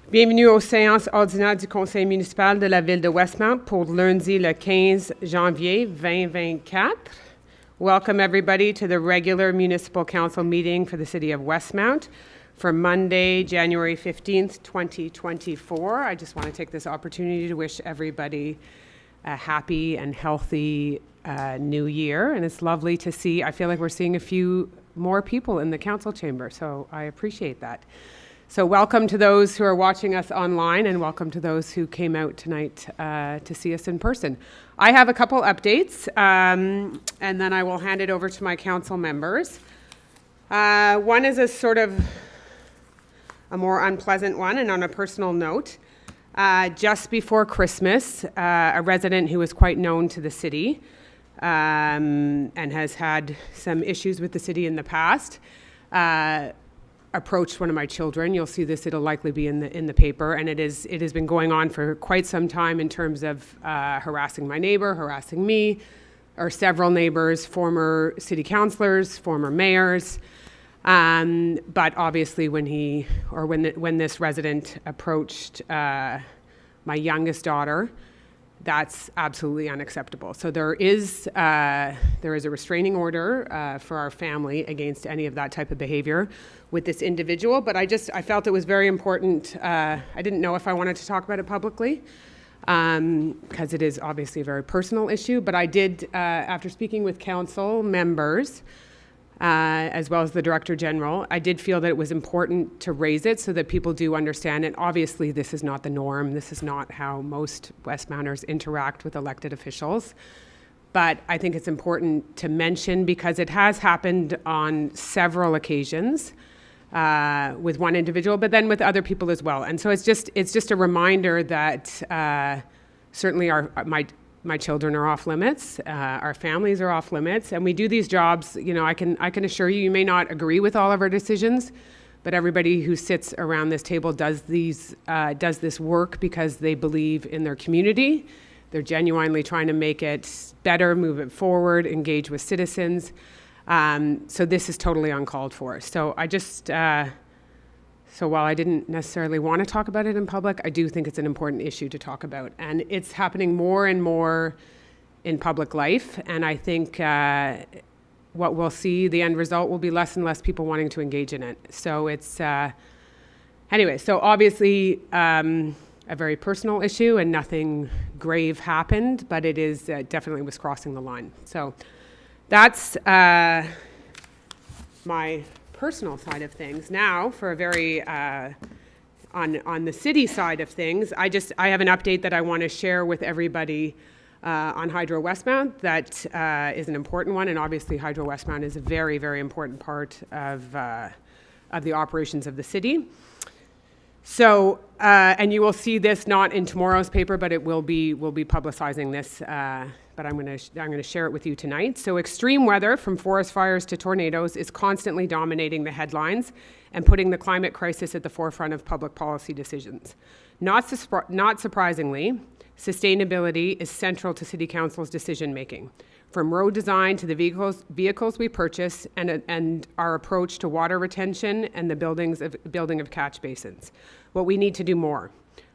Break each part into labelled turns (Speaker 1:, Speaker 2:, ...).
Speaker 1: Bienvenue aux séances ordinaires du Conseil municipal de la Ville de Westmount pour lundi le 15 janvier 2024. Welcome everybody to the regular Municipal Council meeting for the City of Westmount for Monday, January 15th, 2024. I just want to take this opportunity to wish everybody a happy and healthy new year. And it's lovely to see, I feel like we're seeing a few more people in the council chamber, so I appreciate that. So welcome to those who are watching us online, and welcome to those who came out tonight to see us in person. I have a couple updates, and then I will hand it over to my council members. One is a sort of a more unpleasant one, and on a personal note. Just before Christmas, a resident who is quite known to the city and has had some issues with the city in the past approached one of my children. You'll see this, it'll likely be in the paper, and it has been going on for quite some time in terms of harassing my neighbor, harassing me, or several neighbors, former city councillors, former mayors. But obviously when this resident approached my youngest daughter, that's absolutely unacceptable. So there is a restraining order for our family against any of that type of behavior with this individual, but I felt it was very important. I didn't know if I wanted to talk about it publicly because it is obviously a very personal issue, but I did, after speaking with council members, as well as the Director General, I did feel that it was important to raise it so that people do understand it. Obviously, this is not the norm. This is not how most Westmounters interact with elected officials. But I think it's important to mention because it has happened on several occasions with one individual, but then with other people as well. And so it's just a reminder that certainly my children are off limits, our families are off limits, and we do these jobs. You know, I can assure you, you may not agree with all of our decisions, but everybody who sits around this table does this work because they believe in their community. They're genuinely trying to make it better, move it forward, engage with citizens. So this is totally uncalled for. So So while I didn't necessarily want to talk about it in public, I do think it's an important issue to talk about. And it's happening more and more in public life. And I think what we'll see, the end result will be less and less people wanting to engage in it. So it's, anyway, so obviously a very personal issue and nothing grave happened, but it is definitely was crossing the line. So that's my personal side of things. Now, for a very on the city side of things, I have an update that I want to share with everybody on Hydro Westmount. That is an important one, and obviously Hydro Westmount is a very, very important part of the operations of the city. So, and you will see this not in tomorrow's paper, but we'll be publicizing this. But I'm going to share it with you tonight. So extreme weather, from forest fires to tornadoes, is constantly dominating the headlines and putting the climate crisis at the forefront of public policy decisions. Not surprisingly, sustainability is central to City Council's decision making, from road design to the vehicles we purchase and our approach to water retention and the building of catch basins. What we need to do more,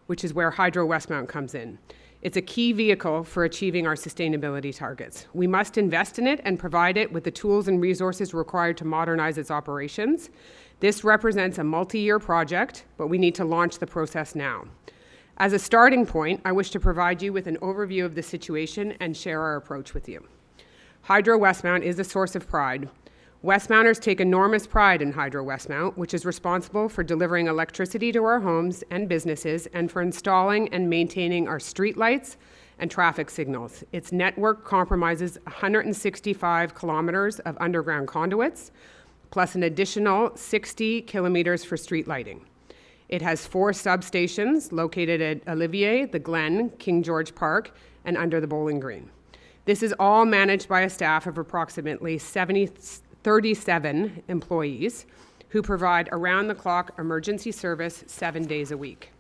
Speaker 1: which is where Hydro Westmount comes in. It's a key vehicle for achieving our sustainability targets. We must invest in it and provide it with the tools and resources required to modernize its operations. This represents a multi-year project, but we need to launch the process now. As a starting point, I wish to provide you with an overview of the situation and share our approach with you. Hydro Westmount is a source of pride. Westmounters take enormous pride in Hydro Westmount, which is responsible for delivering electricity to our homes and businesses and for installing and maintaining our streetlights and traffic signals. Its network compromises 165 kilometers of underground conduits, plus an additional 60 kilometers for street lighting. It has 4 substations located at Olivier, the Glen, King George Park, and under the Bowling Green. This is all managed by a staff of approximately 37 employees who provide around-the-clock emergency service 7 days a week.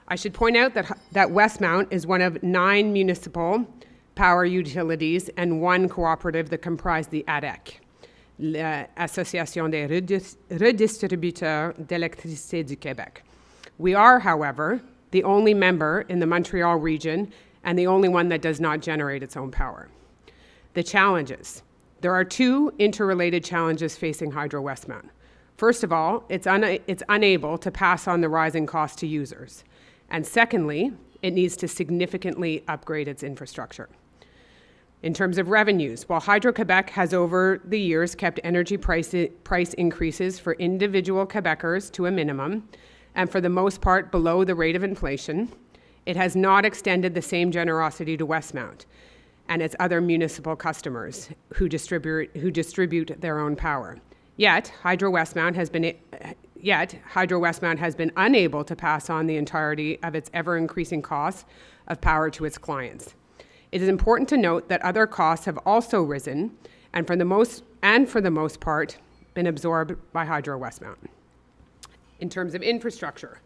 Speaker 1: I should point out that Westmount is one of 9 municipal power utilities and 1 cooperative that comprise the ADEC, l'Association des redistributeurs d'électricité du Québec. We are, however, the only member in the Montreal region and the only one that does not generate its own power. The challenges. There are two interrelated challenges facing Hydro Westmount. First of all, it's unable to pass on the rising cost to users. And secondly, it needs to significantly upgrade its infrastructure. In terms of revenues, while Hydro-Quebec has over the years kept energy price increases for individual Quebecers to a minimum, and for the most part below the rate of inflation, it has not extended the same generosity to Westmount and its other municipal customers who distribute their own power. Yet, Hydro Westmount has been unable to pass on the entirety of its ever-increasing costs of power to its clients. It is important to note that other costs have also risen and for the most part been absorbed by Hydro Westmount. In terms of infrastructure,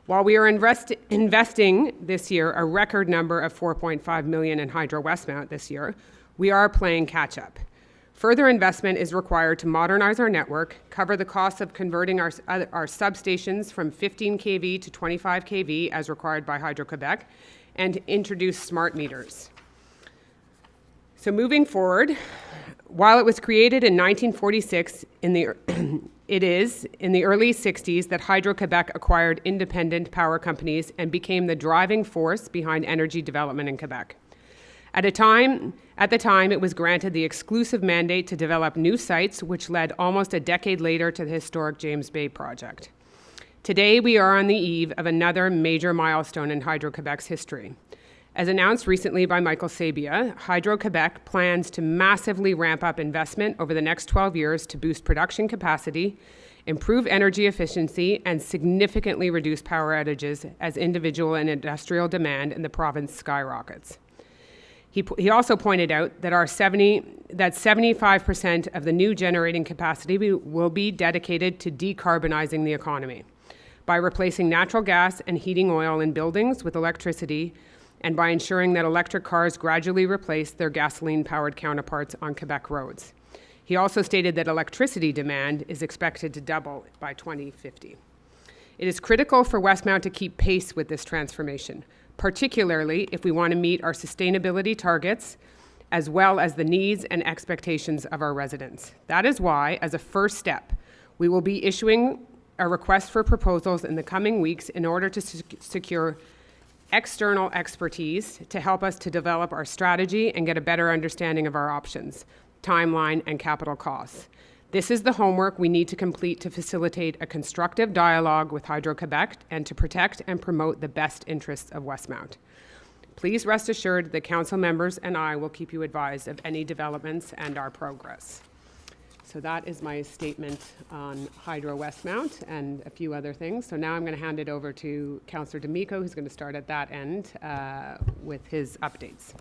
Speaker 1: while we are investing this year a record number of $4.5 million in Hydro Westmount this year, we are playing catch-up. Further investment is required to modernize our network, cover the costs of converting our substations from 15 kV to 25 kV as required by Hydro-Quebec, and introduce smart meters. So moving forward, while it was created in 1946, it is in the early 60s that Hydro-Quebec acquired independent power companies and became the driving force behind energy development in Quebec. At the time, it was granted the exclusive mandate to develop new sites, which led almost a decade later to the historic James Bay project. Today, we are on the eve of another major milestone in Hydro-Quebec's history. As announced recently by Michael Sabia, Hydro-Quebec plans to massively ramp up investment over the next 12 years to boost production capacity, improve energy efficiency, and significantly reduce power outages as individual and industrial demand in the province skyrockets. He also pointed out that 75% of the new generating capacity will be dedicated to decarbonizing the economy by replacing natural gas and heating oil in buildings with electricity, and by ensuring that electric cars gradually replace their gasoline-powered counterparts on Quebec roads. He also stated that electricity demand is expected to double by 2050. It is critical for Westmount to keep pace with this transformation, particularly if we want to meet our sustainability targets, as well as the needs and expectations of our residents. That is why, as a first step, we will be issuing a request for proposals in the coming weeks in order to secure external expertise to help us to develop our strategy and get a better understanding of our options, timeline, and capital costs. This is the homework we need to complete to facilitate a constructive dialogue with Hydro-Quebec and to protect and promote the best interests of Westmount. Please rest assured that council members and I will keep you advised of any developments and our progress. So that is my statement on Hydro Westmount and a few other things. So now I'm going to hand it over to Councillor D'Amico, who's going to start at that end with his updates.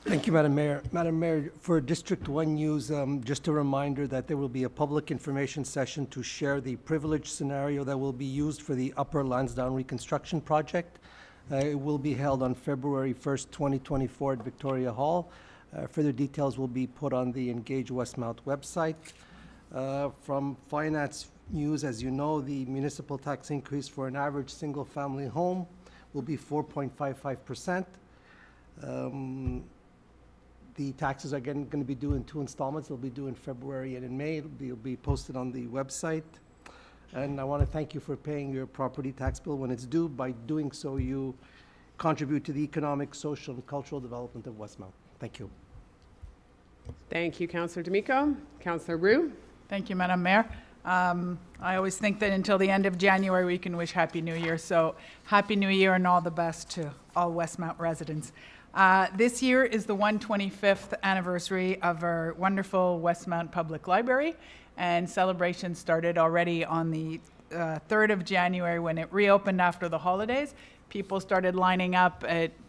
Speaker 2: Thank you, Madam Mayor. Madam Mayor, for District 1 News, just a reminder that there will be a public information session to share the privilege scenario that will be used for the Upper Lansdowne Reconstruction Project. It will be held on February 1st, 2024 at Victoria Hall. Further details will be put on the Engage Westmount website. From finance news, as you know, the municipal tax increase for an average single-family home will be 4.55%. The taxes are going to be due in 2 installments. They'll be due in February and in May. It'll be posted on the website. And I want to thank you for paying your property tax bill when it's due. By doing so, you contribute to the economic, social, and cultural development of Westmount. Thank you.
Speaker 1: Thank you, Councillor D'Amico. Councillor Roux.
Speaker 3: Thank you, Madam Mayor. I always think that until the end of January we can wish Happy New Year. So Happy New Year and all the best to all Westmount residents. This year is the 125th anniversary of our wonderful Westmount Public Library, and celebrations started already on the 3rd of January when it reopened after the holidays. People started lining up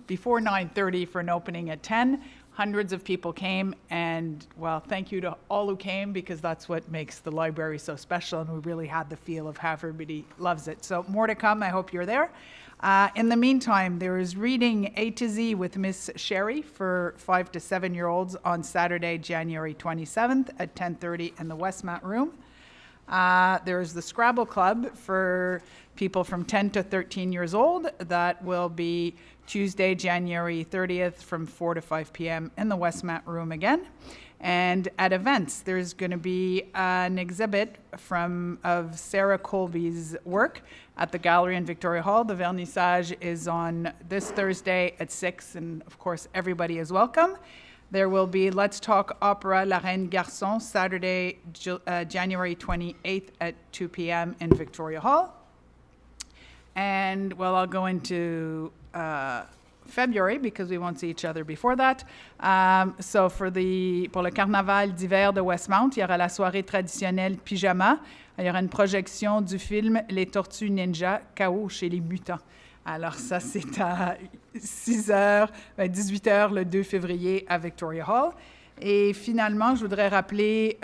Speaker 3: before 9:30 for an opening at 10. Hundreds of people came, and well, thank you to all who came, because that's what makes the library so special, and we really had the feel of how everybody loves it. So more to come. I hope you're there. In the meantime, there is reading A to Z with Miss Sherry for 5 to 7-year-olds on Saturday, January 27th at 10:30 in the Westmount Room. There's the Scrabble Club for people from 10 to 13 years old. That will be Tuesday, January 30th from 4 to 5 p.m. in the Westmount room again. And at events, there's going to be an exhibit of Sarah Colby's work at the gallery in Victoria Hall. The vernissage is on this Thursday at 6, and of course, everybody is welcome. There will be Let's Talk Opera La Reine Garçon, Saturday, January 28th at 2 p.m. in Victoria Hall. And, well, I'll go into February because we won't see each other before that. So pour le Carnaval d'hiver de Westmount, il y aura la soirée traditionnelle pyjama. Il y aura une projection du film Les Tortues Ninja, Chaos chez les mutants. Alors ça, c'est à 18h le 2 février à Victoria Hall. Et finalement, je voudrais rappeler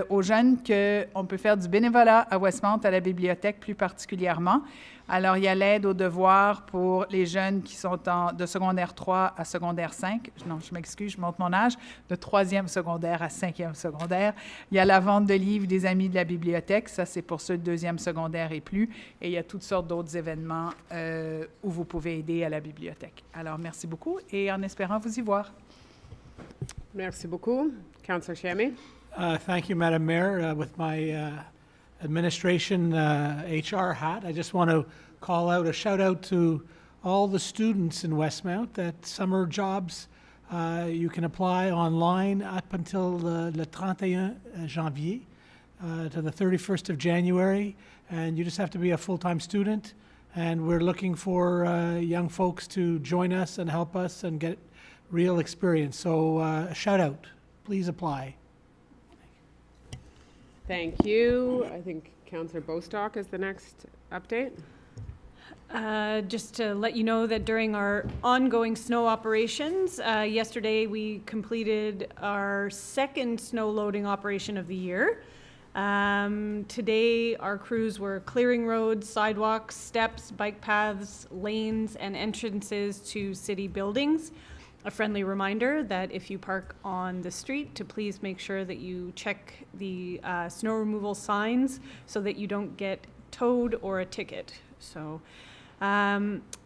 Speaker 3: aux jeunes qu'on peut faire du bénévolat à Westmount, à la bibliothèque plus particulièrement. Alors, il y a l'aide aux devoirs pour les jeunes qui sont de secondaire 3 à secondaire 5. Non, je m'excuse, je monte mon âge. De 3e secondaire à 5e secondaire. Il y a la vente de livres des amis de la bibliothèque. Ça, c'est pour ceux de 2e secondaire et plus. Et il y a toutes sortes d'autres événements où vous pouvez aider à la bibliothèque. Alors, merci beaucoup et en espérant vous y voir.
Speaker 1: Merci beaucoup. Councillor Shammy.
Speaker 4: Thank you, Madam Mayor. With my administration HR hat, I just want to call out a shout out to all the students in Westmount that summer jobs you can apply online up until le 31 janvier to the 31st of January, and you just have to be a full-time student, and we're looking for young folks to join us and help us and get real experience. So shout out, please apply.
Speaker 1: Thank you. I think Councillor Bostock is the next update.
Speaker 5: Just to let you know that during our ongoing snow operations, yesterday we completed our second snow loading operation of the year. Today our crews were clearing roads, sidewalks, steps, bike paths, lanes, and entrances to city buildings. A friendly reminder that if you park on the street, to please make sure that you check the snow removal signs so that you don't get towed or a ticket. So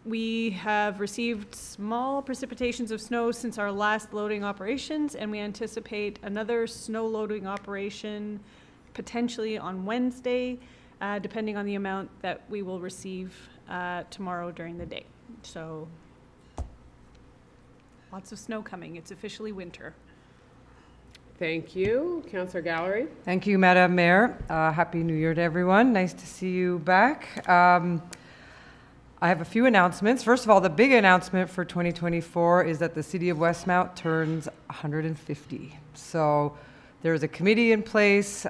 Speaker 5: we have received small precipitations of snow since our last loading operations, and we anticipate another snow loading operation potentially on Wednesday, depending on the amount that we will receive tomorrow during the day. So lots of snow coming. It's officially winter.
Speaker 1: Thank you. Councillor Gallery.
Speaker 6: Thank you, Madam Mayor. Happy New Year to everyone. Nice to see you back. I have a few announcements. First of all, the big announcement for 2024 is that the City of Westmount turns 150. So there's a committee in place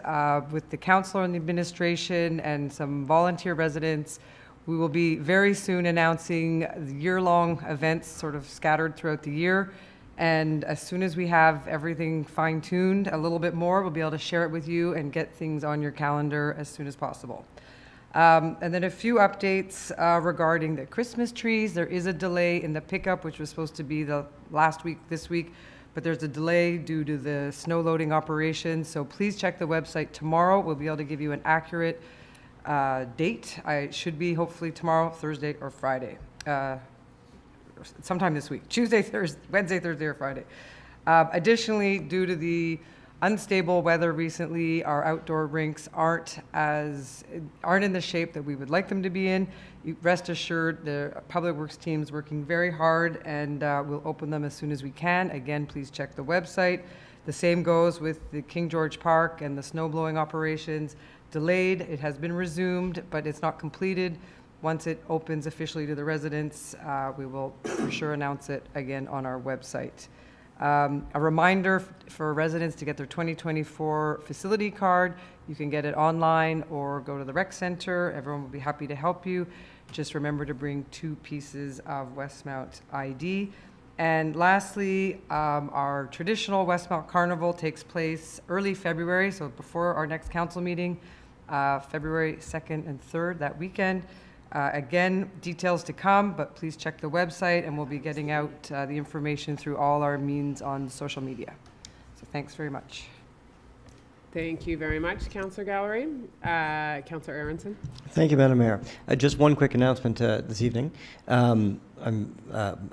Speaker 6: with the councillor and the administration and some volunteer residents. We will be very soon announcing year-long events sort of scattered throughout the year. And as soon as we have everything fine-tuned a little bit more, we'll be able to share it with you and get things on your calendar as soon as possible. And then a few updates regarding the Christmas trees. There is a delay in the pickup, which was supposed to be the last week, this week, but there's a delay due to the snow loading operation. So please check the website tomorrow. We'll be able to give you an accurate date. I should be hopefully tomorrow, Thursday, or Friday. Sometime this week, Tuesday, Thursday, Wednesday, Thursday, or Friday. Additionally, due to the unstable weather recently, our outdoor rinks aren't in the shape that we would like them to be in. Rest assured, the Public Works team is working very hard, and we'll open them as soon as we can. Again, please check the website. The same goes with the King George Park and the snow blowing operations. Delayed, it has been resumed, but it's not completed. Once it opens officially to the residents, we will for sure announce it again on our website. A reminder for residents to get their 2024 facility card. You can get it online or go to the rec center. Everyone will be happy to help you. Just remember to bring 2 pieces of Westmount ID. And lastly, our traditional Westmount Carnival takes place early February, so before our next council meeting, February 2nd and 3rd, that weekend. Again, details to come, but please check the website, and we'll be getting out the information through all our means on social media. So thanks very much.
Speaker 1: Thank you very much, Councillor Gallery. Councillor Aronson.
Speaker 7: Thank you, Madam Mayor. Just one quick announcement this evening. I'm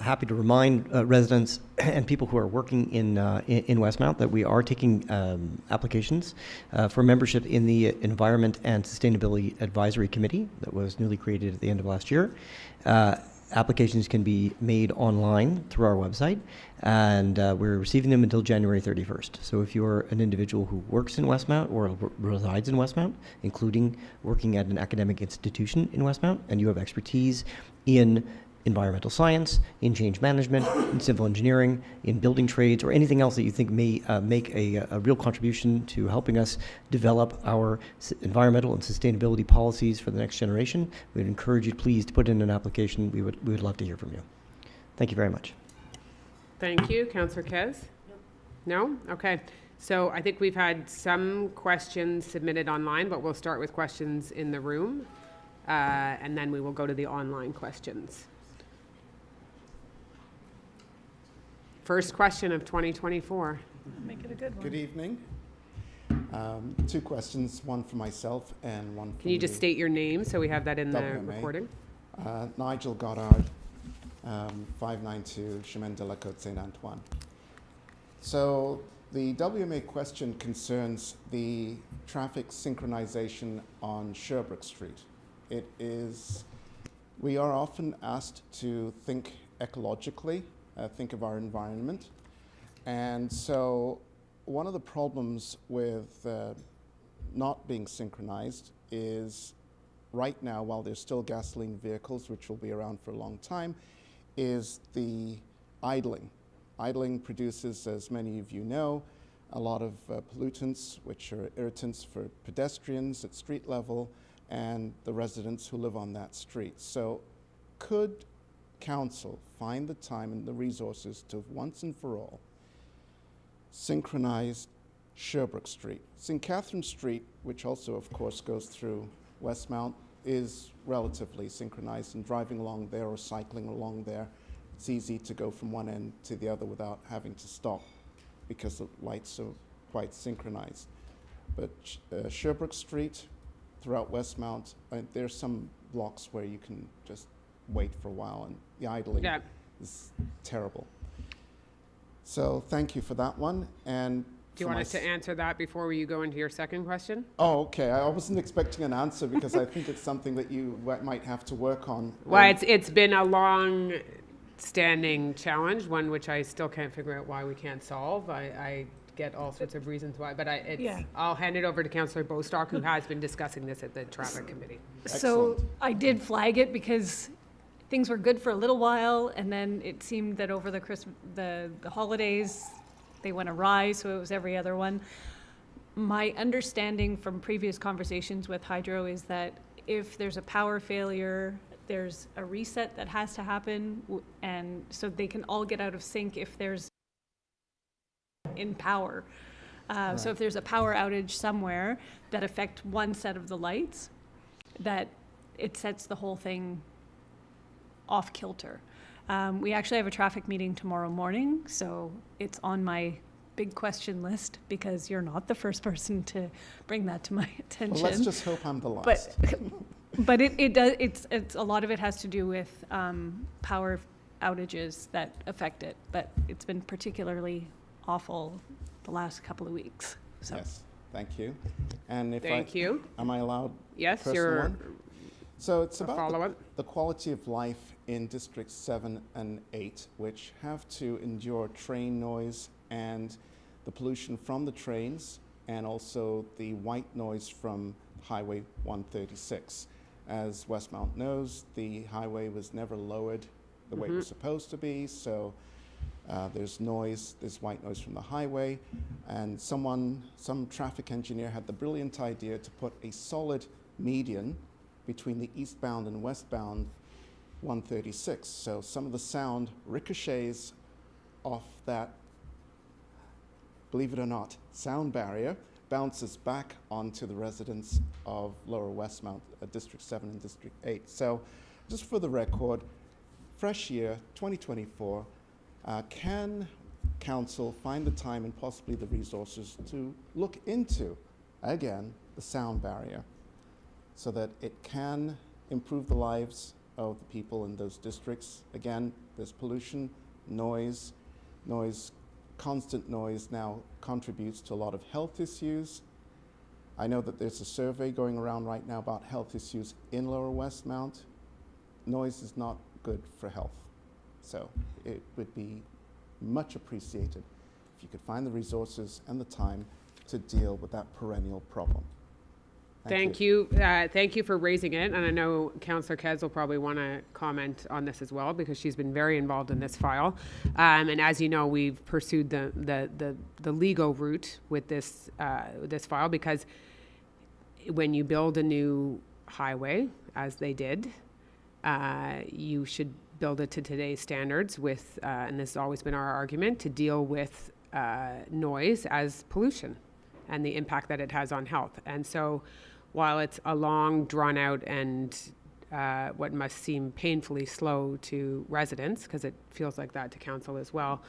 Speaker 7: happy to remind residents and people who are working in Westmount that we are taking applications for membership in the Environment and Sustainability Advisory Committee that was newly created at the end of last year. Applications can be made online through our website, and we're receiving them until January 31st. So if you're an individual who works in Westmount or resides in Westmount, including working at an academic institution in Westmount, and you have expertise in environmental science, in change management, in civil engineering, in building trades, or anything else that you think may make a real contribution to helping us develop our environmental and sustainability policies for the next generation, we would encourage you, please, to put in an application. We would love to hear from you. Thank you very much.
Speaker 1: Thank you. Councillor Kez? No? Okay. So I think we've had some questions submitted online, but we'll start with questions in the room, and then we will go to the online questions. First question of 2024.
Speaker 5: Make it a good one.
Speaker 8: Good evening. Two questions, one for myself and one for
Speaker 1: Can you just state your name so we have that in the
Speaker 8: WMA.
Speaker 1: recording?
Speaker 8: Nigel Goddard, 592 Chemin de la Côte Saint-Antoine. So the WMA question concerns the traffic synchronization on Sherbrooke Street. We are often asked to think ecologically, think of our environment. And so one of the problems with not being synchronized is right now, while there's still gasoline vehicles, which will be around for a long time, is the idling. Idling produces, as many of you know, a lot of pollutants, which are irritants for pedestrians at street level and the residents who live on that street. So could Council find the time and the resources to once and for all synchronize Sherbrooke Street? St. Catherine Street, which also of course goes through Westmount, is relatively synchronized, and driving along there or cycling along there, it's easy to go from one end to the other without having to stop because the lights are quite synchronized. But Sherbrooke Street throughout Westmount, there's some blocks where you can just wait for a while, and the idling is terrible. So thank you for that one. And
Speaker 1: Do you want us to answer that before you go into your second question?
Speaker 8: Oh, okay. I wasn't expecting an answer because I think it's something that you might have to work on.
Speaker 1: Well, it's been a long-standing challenge, one which I still can't figure out why we can't solve. I get all sorts of reasons why, but I'll hand it over to Councillor Bostock, who has been discussing this at the Traffic Committee.
Speaker 5: So
Speaker 8: Excellent.
Speaker 5: I did flag it because things were good for a little while, and then it seemed that over the holidays, they went awry, so it was every other one. My understanding from previous conversations with Hydro is that if there's a power failure, there's a reset that has to happen, and so they can all get out of sync if there's in power. So if there's a power outage somewhere that affects one set of the lights, that it sets the whole thing off kilter. We actually have a traffic meeting tomorrow morning, so it's on my big question list because you're not the first person to bring that to my attention.
Speaker 8: Well, let's just hope I'm the last.
Speaker 5: But it does. It's a lot of it has to do with power outages that affect it. But it's been particularly awful the last couple of weeks. So.
Speaker 8: Yes, thank you. And if
Speaker 1: Thank you.
Speaker 8: Am I allowed?
Speaker 1: Yes,
Speaker 8: personal
Speaker 1: you're
Speaker 8: one? So it's
Speaker 1: a
Speaker 8: about
Speaker 1: follow-up.
Speaker 8: the quality of life in Districts 7 and 8, which have to endure train noise and the pollution from the trains, and also the white noise from Highway 136. As Westmount knows, the highway was never lowered the way it was supposed to be, so there's noise, there's white noise from the highway, and some traffic engineer had the brilliant idea to put a solid median between the eastbound and westbound 136. So some of the sound ricochets off that, believe it or not, sound barrier, bounces back onto the residents of Lower Westmount, District 7 and District 8. So just for the record, fresh year, 2024, can Council find the time and possibly the resources to look into again, the sound barrier, so that it can improve the lives of the people in those districts. Again, there's pollution, noise, constant noise now contributes to a lot of health issues. I know that there's a survey going around right now about health issues in Lower Westmount. Noise is not good for health. So it would be much appreciated if you could find the resources and the time to deal with that perennial problem.
Speaker 1: Thank you. Thank you for raising it. And I know Councillor Kez will probably want to comment on this as well, because she's been very involved in this file. And as you know, we've pursued the legal route with this file, because when you build a new highway, as they did, you should build it to today's standards with, and this has always been our argument, to deal with noise as pollution and the impact that it has on health. And so while it's a long, drawn out and what must seem painfully slow to residents, because it feels like that to council as well,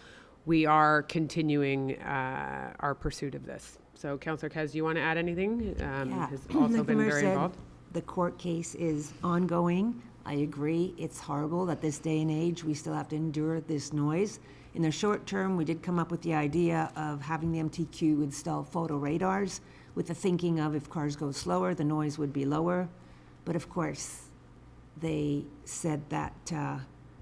Speaker 1: we are continuing our pursuit of this. So Councillor Kez, do you want to add anything? Has also
Speaker 9: Like the
Speaker 1: been
Speaker 9: mayor
Speaker 1: very
Speaker 9: said,
Speaker 1: involved.
Speaker 9: the court case is ongoing. I agree. It's horrible that this day and age we still have to endure this noise. In the short term, we did come up with the idea of having the MTQ install photo radars, with the thinking of if cars go slower, the noise would be lower. But of course, they said that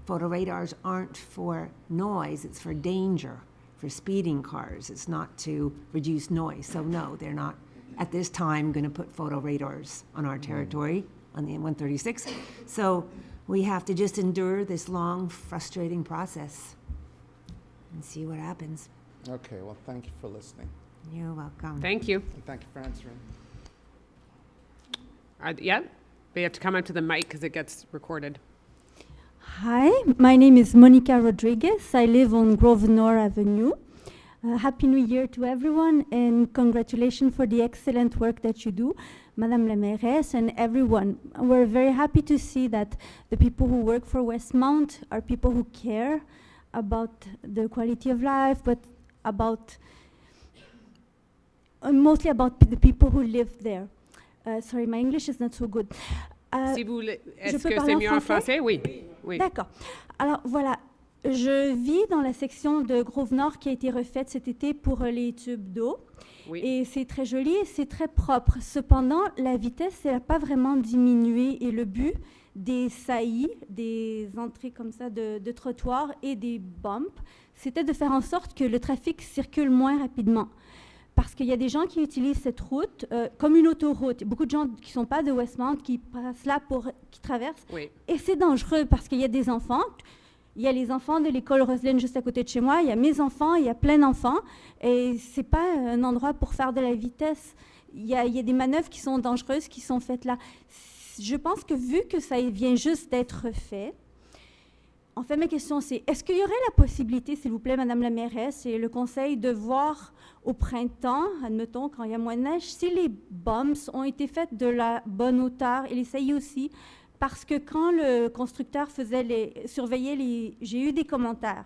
Speaker 9: photo radars aren't for noise, it's for danger, for speeding cars. It's not to reduce noise. So no, they're not at this time going to put photo radars on our territory, on the M136. So we have to just endure this long, frustrating process and see what happens.
Speaker 8: Okay, well, thank you for listening.
Speaker 9: You're welcome.
Speaker 1: Thank you.
Speaker 8: And thank you for answering.
Speaker 1: Yeah, but you have to come up to the mic because it gets recorded.
Speaker 10: Hi, my name is Monica Rodriguez. I live on Grosvenor Avenue. Happy New Year to everyone, and congratulations for the excellent work that you do, Madame la Mairesse and everyone. We're very happy to see that the people who work for Westmount are people who care about the quality of life, but about mostly about the people who live there. Sorry, my English is not so good.
Speaker 1: Si vous voulez, est-ce
Speaker 10: peux
Speaker 1: que
Speaker 10: parler
Speaker 1: c'est
Speaker 10: en
Speaker 1: mieux en
Speaker 10: français?
Speaker 1: français? Oui. Oui.
Speaker 10: D'accord. Alors voilà, je vis dans la section de Grosvenor qui a été refaite cet été pour les tubes d'eau.
Speaker 1: Oui.
Speaker 10: Et c'est très joli et c'est très propre. Cependant, la vitesse, elle n'a pas vraiment diminué. Et le but des saillies, des entrées comme ça de trottoirs et des bumps, c'était de faire en sorte que le trafic circule moins rapidement. Parce qu'il y a des gens qui utilisent cette route comme une autoroute. Beaucoup de gens qui ne sont pas de Westmount qui passent là, qui traversent.
Speaker 1: Oui.
Speaker 10: Et c'est dangereux parce qu'il y a des enfants. Il y a les enfants de l'école Roselyne juste à côté de chez moi. Il y a mes enfants, il y a plein d'enfants. Et ce n'est pas un endroit pour faire de la vitesse. Il y a des manœuvres qui sont dangereuses qui sont faites là. Je pense que vu que ça vient juste d'être fait, en fait, ma question c'est, est-ce qu'il y aurait la possibilité, s'il vous plaît, Madame la mairesse et le conseil, de voir au printemps, admettons, quand il y a moins de neige, si les bumps ont été faites de la bonne hauteur et les saillies aussi? Parce que quand le constructeur surveillait j'ai eu des commentaires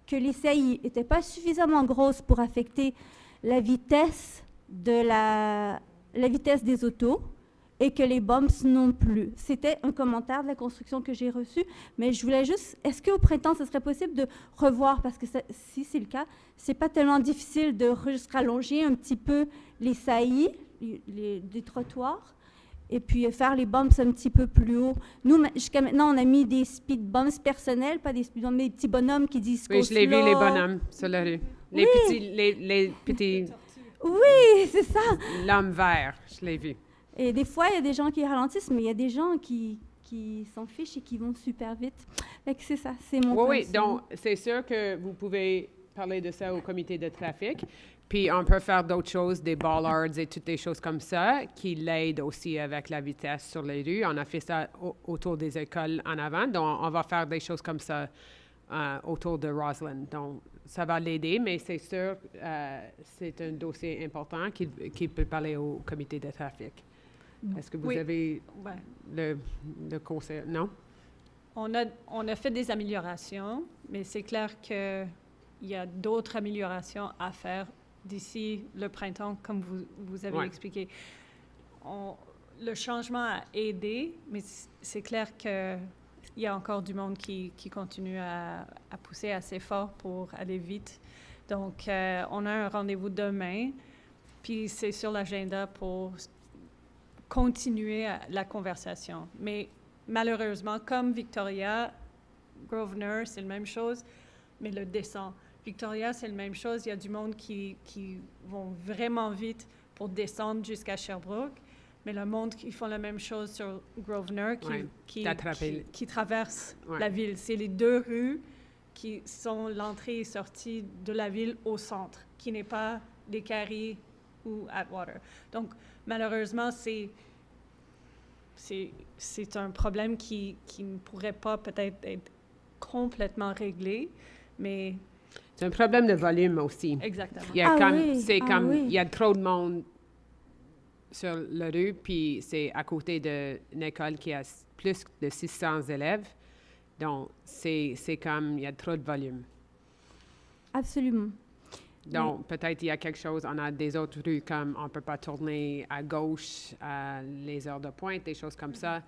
Speaker 10: que les saillies n'étaient pas suffisamment grosses pour affecter la vitesse la vitesse des autos, et que les bumps non plus. C'était un commentaire de la construction que j'ai reçu, mais je voulais juste, est-ce qu'au printemps, ce serait possible de revoir, parce que si c'est le cas, c'est pas tellement difficile de juste rallonger un petit peu les saillies, des trottoirs, et puis faire les bumps un petit peu plus haut. Nous, jusqu'à maintenant, on a mis des speed bumps personnels, pas des speed bumps, mais des petits bonhommes qui disent
Speaker 1: Oui, je l'ai vu, les bonhommes sur la rue. Les petits
Speaker 10: Oui, c'est ça.
Speaker 1: l'homme vert, je l'ai vu.
Speaker 10: Et des fois, il y a des gens qui ralentissent, mais il y a des gens qui s'en fichent et qui vont super vite. Fait que c'est ça, c'est mon
Speaker 1: Oui,
Speaker 10: conseil.
Speaker 1: donc c'est sûr que vous pouvez parler de ça au comité de trafic. Puis on peut faire d'autres choses, des bollards et toutes des choses comme ça, qui l'aident aussi avec la vitesse sur les rues. On a fait ça autour des écoles en avant, donc on va faire des choses comme ça autour de Roslyn. Donc ça va l'aider, mais c'est sûr, c'est un dossier important qui peut parler au comité de trafic. Est-ce que vous avez le conseil? Non?
Speaker 5: On a fait des améliorations, mais c'est clair qu'il y a d'autres améliorations à faire d'ici le printemps, comme vous avez
Speaker 1: Ouais.
Speaker 5: expliqué. Le changement a aidé, mais c'est clair qu'il y a encore du monde qui continue à pousser assez fort pour aller vite. Donc, on a un rendez-vous demain, puis c'est sur l'agenda pour continuer la conversation. Mais malheureusement, comme Victoria, Grosvenor, c'est la même chose, mais le descend. Victoria, c'est la même chose. Il y a du monde qui vont vraiment vite pour descendre jusqu'à Sherbrooke, mais le monde qui font la même chose sur Grosvenor,
Speaker 1: Ouais,
Speaker 5: qui traverse
Speaker 1: Ouais.
Speaker 5: la ville. C'est les deux rues qui sont l'entrée et sortie de la ville au centre, qui n'est pas des Carrés ou Atwater. Donc, malheureusement, c'est un problème qui ne pourrait pas peut-être être complètement réglé, mais
Speaker 1: C'est un problème de volume aussi.
Speaker 5: exactement.
Speaker 1: Il y a
Speaker 10: Ah
Speaker 1: comme,
Speaker 10: oui,
Speaker 1: c'est
Speaker 10: ah
Speaker 1: comme,
Speaker 10: oui.
Speaker 1: il y a trop de monde sur la rue, puis c'est à côté d'une école qui a plus de 600 élèves. Donc, c'est comme, il y a trop de volume.
Speaker 10: Absolument.
Speaker 1: Donc, peut-être il y a quelque chose, on a des autres rues comme on ne peut pas tourner à gauche à les heures de pointe, des choses comme ça.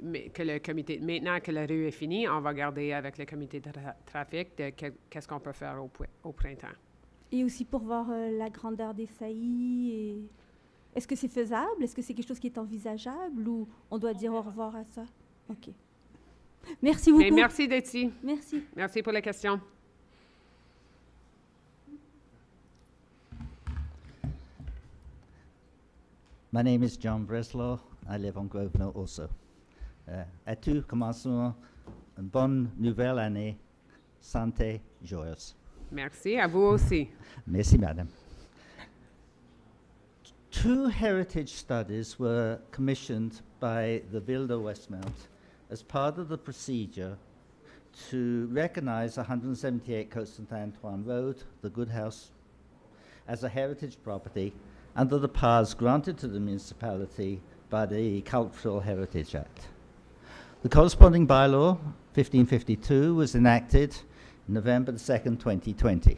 Speaker 1: Mais que le comité, maintenant que la rue est finie, on va regarder avec le comité de trafic de qu'est-ce qu'on peut faire au printemps.
Speaker 10: Et aussi pour voir la grandeur des saillies. Et... Est-ce que c'est faisable? Est-ce que c'est quelque chose qui est envisageable ou on doit dire au revoir à ça? OK. Merci beaucoup.
Speaker 1: Mais merci d'être ici.
Speaker 10: Merci.
Speaker 1: Merci pour la question.
Speaker 11: My name is John Breslau. I live on Grosvenor also. À tout commencement, une bonne nouvelle année, santé, joyeuse.
Speaker 1: Merci, à vous aussi.
Speaker 11: Merci, madam. Two heritage studies were commissioned by the Ville de Westmount as part of the procedure to recognize 178 Côte Saint-Antoine Road, the Good House, as a heritage property under the powers granted to the municipality by the Cultural Heritage Act. The corresponding bylaw, 1552, was enacted November the 2nd, 2020.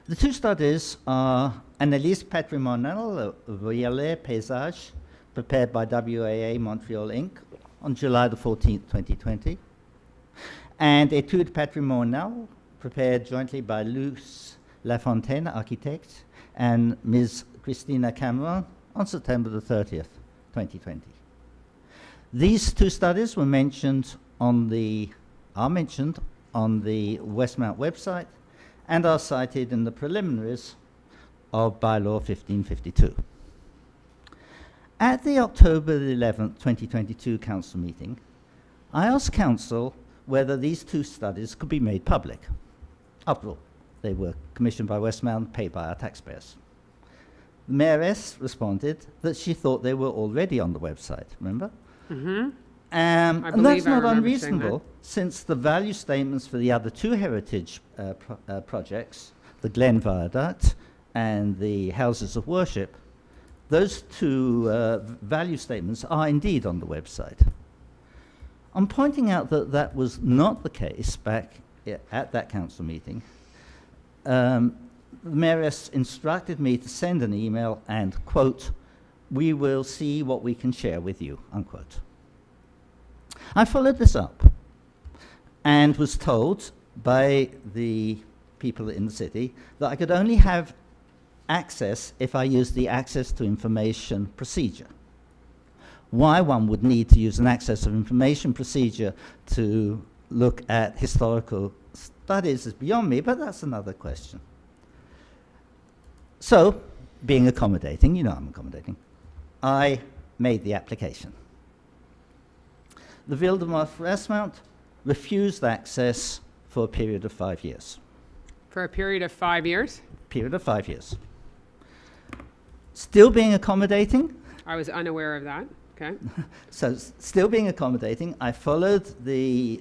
Speaker 11: The two studies are Analyse patrimoniale Ville Paysage, prepared by WAA Montreal Inc. on July the 14th, 2020, and Étude patrimoniale, prepared jointly by Luce Lafontaine, architect, and Ms. Christina Cameron on September the 30th, 2020. These two studies were mentioned are mentioned on the Westmount website and are cited in the preliminaries of Bylaw 1552. At the October the 11th, 2022 Council meeting, I asked Council whether these two studies could be made public. After all, they were commissioned by Westmount, paid by our taxpayers. The Mairess responded that she thought they were already on the website, remember?
Speaker 1: Mm-hmm.
Speaker 11: And
Speaker 1: believe
Speaker 11: that's
Speaker 1: I
Speaker 11: not
Speaker 1: remember saying
Speaker 11: unreasonable, since the value statements for the other two heritage projects, the Glen Viaduct and the Houses of Worship, those two value statements are indeed on the website. I'm pointing out that that was not the case back at that council meeting. The Mairess instructed me to send an email and, quote, "We will see what we can share with you," unquote. I followed this up and was told by the people in the city that I could only have access if I used the access to information procedure. Why one would need to use an access of information procedure to look at historical studies is beyond me, but that's another question. So, being accommodating, you know I'm accommodating, I made the application. The Ville de Westmount refused access for a period of 5 years.
Speaker 1: For a period of 5 years?
Speaker 11: Period of 5 years. Still being accommodating,
Speaker 1: I was unaware of that. Okay.
Speaker 11: so still being accommodating, I followed the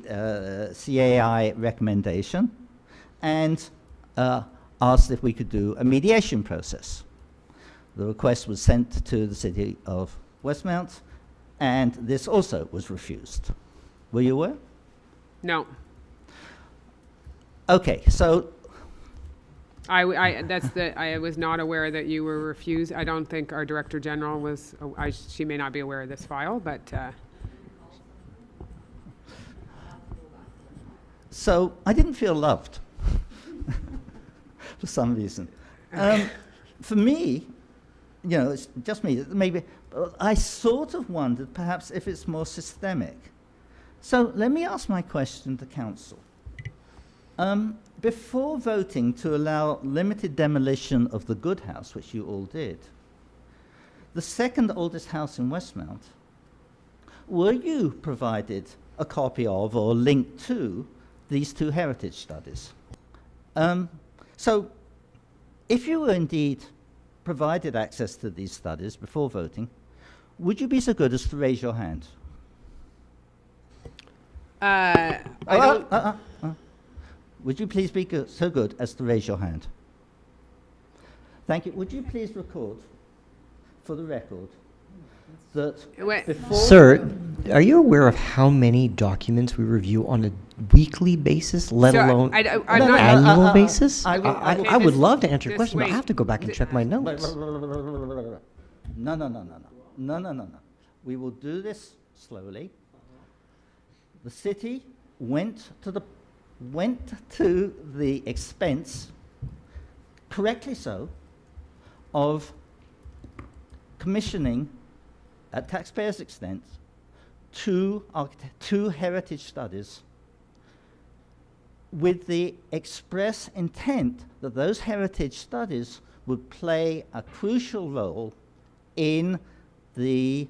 Speaker 11: CAI recommendation and asked if we could do a mediation process. The request was sent to the City of Westmount, and this also was refused. Were you aware?
Speaker 1: No.
Speaker 11: Okay, so
Speaker 1: I was not aware that you were refused. I don't think our Director General was, she may not be aware of this file, but,
Speaker 11: So I didn't feel loved for some reason. For me, you know, it's just me, maybe, I sort of wondered perhaps if it's more systemic. So let me ask my question to Council. Before voting to allow limited demolition of the good house, which you all did, the second oldest house in Westmount, were you provided a copy of or link to these two heritage studies? So if you were indeed provided access to these studies before voting, would you be so good as to raise your hand? Would you please be so good as to raise your hand? Thank you. Would you please record, for the record, that before...
Speaker 7: Sir, are you aware of how many documents we review on a weekly basis, let alone
Speaker 1: I'm not-
Speaker 7: annual basis?
Speaker 11: I will-
Speaker 7: I would
Speaker 1: just-
Speaker 7: love to answer your
Speaker 1: just
Speaker 7: question, but I
Speaker 1: wait.
Speaker 7: have to go back and check my notes.
Speaker 11: No. We will do this slowly. The city went to the expense, correctly so, of commissioning, at taxpayers' expense, two heritage studies with the express intent that those heritage studies would play a crucial role in the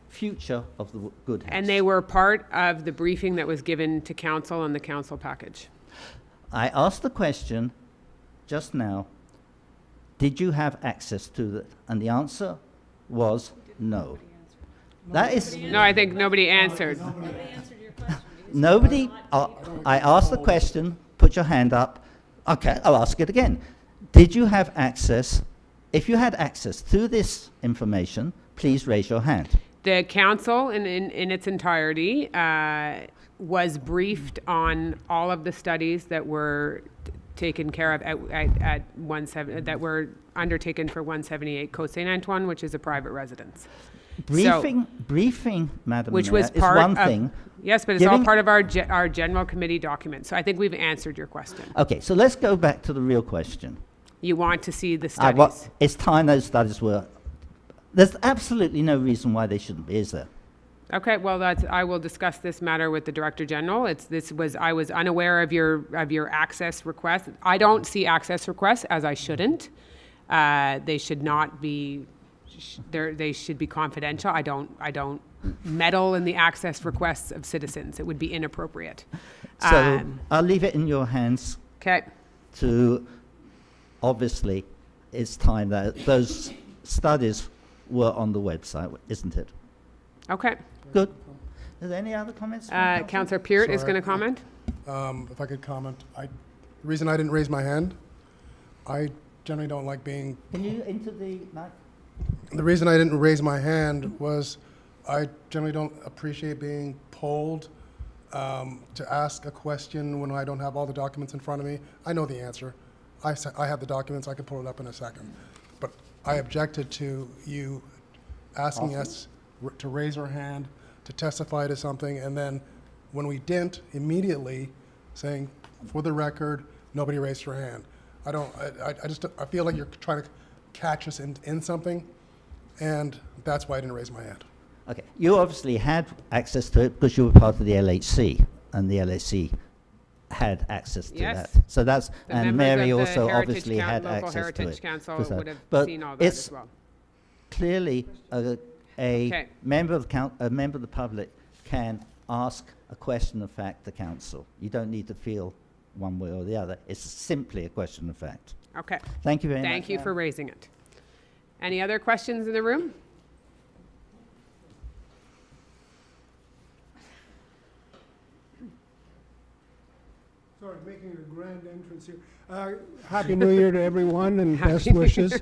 Speaker 11: future of the good house.
Speaker 1: And they were part of the briefing that was given to council and the council package.
Speaker 11: I asked the question just now, did you have access to it? And the answer was no. That is...
Speaker 1: No, I think nobody answered.
Speaker 11: Nobody, I asked the question, put your hand up. Okay, I'll ask it again. Did you have access? If you had access to this information, please raise your hand.
Speaker 1: The council in its entirety was briefed on all of the studies that were taken care of at that were undertaken for 178 Côte Saint-Antoine, which is a private residence.
Speaker 11: Briefing, Madam
Speaker 1: Which
Speaker 11: Mayor,
Speaker 1: was
Speaker 11: is
Speaker 1: part
Speaker 11: one
Speaker 1: of,
Speaker 11: thing.
Speaker 1: yes, but it's all part of our general committee document. So I think we've answered your question.
Speaker 11: Okay, so let's go back to the real question.
Speaker 1: You want to see the studies.
Speaker 11: It's time those studies were... There's absolutely no reason why they shouldn't be, is there?
Speaker 1: Okay, well, I will discuss this matter with the Director General. I was unaware of your access request. I don't see access requests, as I shouldn't. They should not be, they should be confidential. I don't meddle in the access requests of citizens. It would be inappropriate.
Speaker 11: So I'll leave it in your hands.
Speaker 1: Okay.
Speaker 11: To, obviously, it's time that those studies were on the website, isn't it?
Speaker 1: Okay.
Speaker 11: Good. Are there any other comments?
Speaker 1: Councillor Peart is going to comment.
Speaker 12: If I could comment, the reason I didn't raise my hand, I generally don't like being...
Speaker 11: Can you into the mic?
Speaker 12: The reason I didn't raise my hand was I generally don't appreciate being polled to ask a question when I don't have all the documents in front of me. I know the answer. I have the documents. I can pull it up in a second. But I objected to you asking us to raise our hand, to testify to something, and then when we didn't, immediately saying, for the record, nobody raised their hand. I feel like you're trying to catch us in something, and that's why I didn't raise my hand.
Speaker 11: Okay, you obviously had access to it because you were part of the LHC, and the LHC had access to
Speaker 1: Yes.
Speaker 11: that. So that's,
Speaker 1: The
Speaker 11: and
Speaker 1: members
Speaker 11: Mary
Speaker 1: of the
Speaker 11: also
Speaker 1: Heritage
Speaker 11: obviously had
Speaker 1: Local
Speaker 11: access to
Speaker 1: Heritage
Speaker 11: it.
Speaker 1: Council
Speaker 11: So-
Speaker 1: would have
Speaker 11: but
Speaker 1: seen all that
Speaker 11: it's
Speaker 1: as well.
Speaker 11: clearly a
Speaker 1: Okay.
Speaker 11: member of the public can ask a question of fact to council. You don't need to feel one way or the other. It's simply a question of fact.
Speaker 1: Okay.
Speaker 11: Thank you very much.
Speaker 1: Thank you for raising it. Any other questions in the room?
Speaker 13: Sorry, making a grand entrance here. Happy New Year to everyone and best wishes.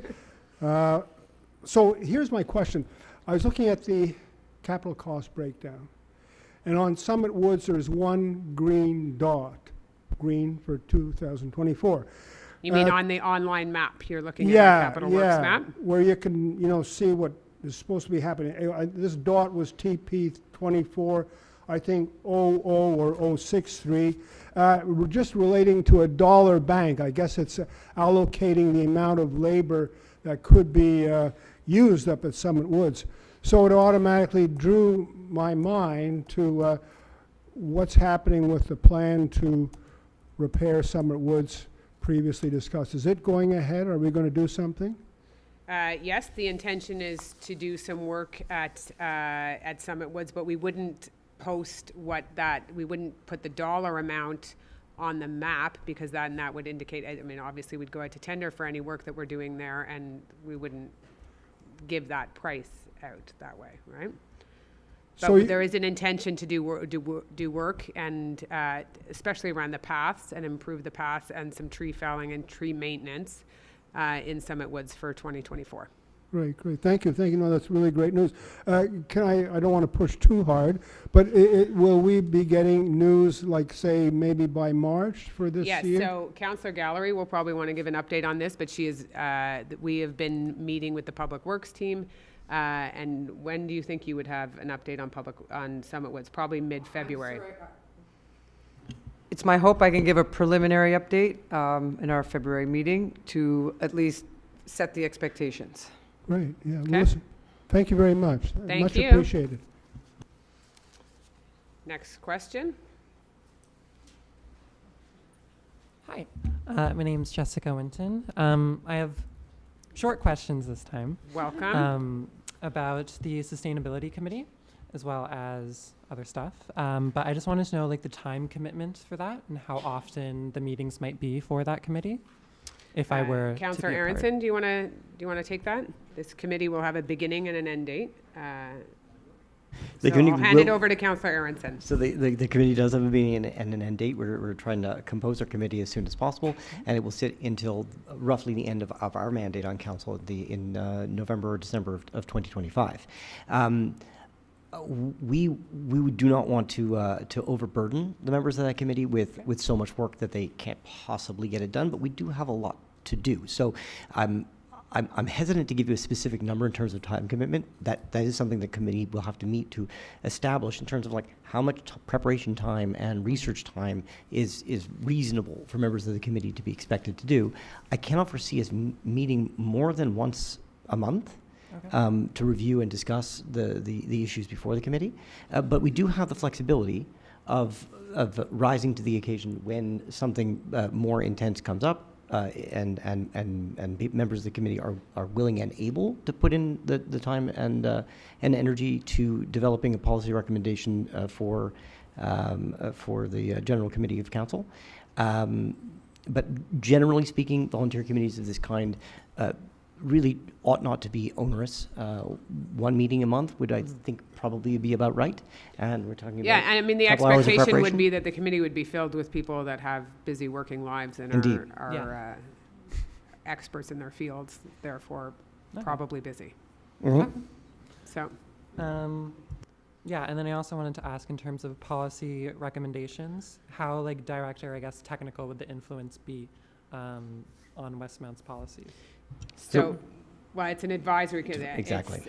Speaker 13: So here's my question. I was looking at the capital cost breakdown, and on Summit Woods there's one green dot, green for 2024.
Speaker 1: You mean on the online map? You're looking at the Capital Works map?
Speaker 13: Where you can, see what is supposed to be happening. This dot was TP 24, I think 00 or 063. Just relating to a dollar bank, I guess it's allocating the amount of labor that could be used up at Summit Woods. So it automatically drew my mind to what's happening with the plan to repair Summit Woods previously discussed. Is it going ahead? Are we going to do something?
Speaker 1: Yes, the intention is to do some work at Summit Woods, but we wouldn't post we wouldn't put the dollar amount on the map, because then that would indicate, I mean, obviously we'd go out to tender for any work that we're doing there, and we wouldn't give that price out that way, right?
Speaker 13: So
Speaker 1: But there is an intention to do work, and especially around the paths, and improve the paths, and some tree felling and tree maintenance in Summit Woods for 2024.
Speaker 13: Great. Thank you. No, that's really great news. I don't want to push too hard, but will we be getting news, like, say, maybe by March for this year?
Speaker 1: Yes, so Councillor Gallery will probably want to give an update on this, but we have been meeting with the Public Works team. And when do you think you would have an update on Summit Woods? Probably mid-February.
Speaker 6: It's my hope I can give a preliminary update in our February meeting to at least set the expectations.
Speaker 13: Great, yeah. Listen, thank you very much.
Speaker 1: Thank
Speaker 13: much
Speaker 1: you.
Speaker 13: appreciated.
Speaker 1: Next question.
Speaker 14: Hi, my name's Jessica Winton. I have short questions this time.
Speaker 1: Welcome.
Speaker 14: About the Sustainability Committee, as well as other stuff. But I just wanted to know, like, the time commitment for that and how often the meetings might be for that committee, if I were to
Speaker 1: Councillor
Speaker 14: be a part.
Speaker 1: Aronson, do you want to take that? This committee will have a beginning and an end date. So I'll hand it over to Councillor Aronson.
Speaker 7: So the committee does have a beginning and an end date. We're trying to compose our committee as soon as possible, and it will sit until roughly the end of our mandate on council in November or December of 2025. We do not want to overburden the members of that committee with so much work that they can't possibly get it done, but we do have a lot to do. So I'm hesitant to give you a specific number in terms of time commitment. That is something the committee will have to meet to establish in terms of, like, how much preparation time and research time is reasonable for members of the committee to be expected to do. I cannot foresee us meeting more than once a month. Okay. To review and discuss the issues before the committee, but we do have the flexibility of rising to the occasion when something more intense comes up, and members of the committee are willing and able to put in the time and energy to developing a policy recommendation for the General Committee of Council. But generally speaking, volunteer committees of this kind really ought not to be onerous. One meeting a month would, I think, probably be about right. And we're talking about
Speaker 1: and I mean, the expectation would be that the committee would be filled with people that have busy working lives and are experts in their fields, therefore probably busy.
Speaker 7: Mm-hmm.
Speaker 1: So.
Speaker 14: Yeah, and then I also wanted to ask, in terms of policy recommendations, how, like, direct or, I guess, technical would the influence be on Westmount's policies?
Speaker 1: So, well, it's an advisory committee.
Speaker 7: Exactly.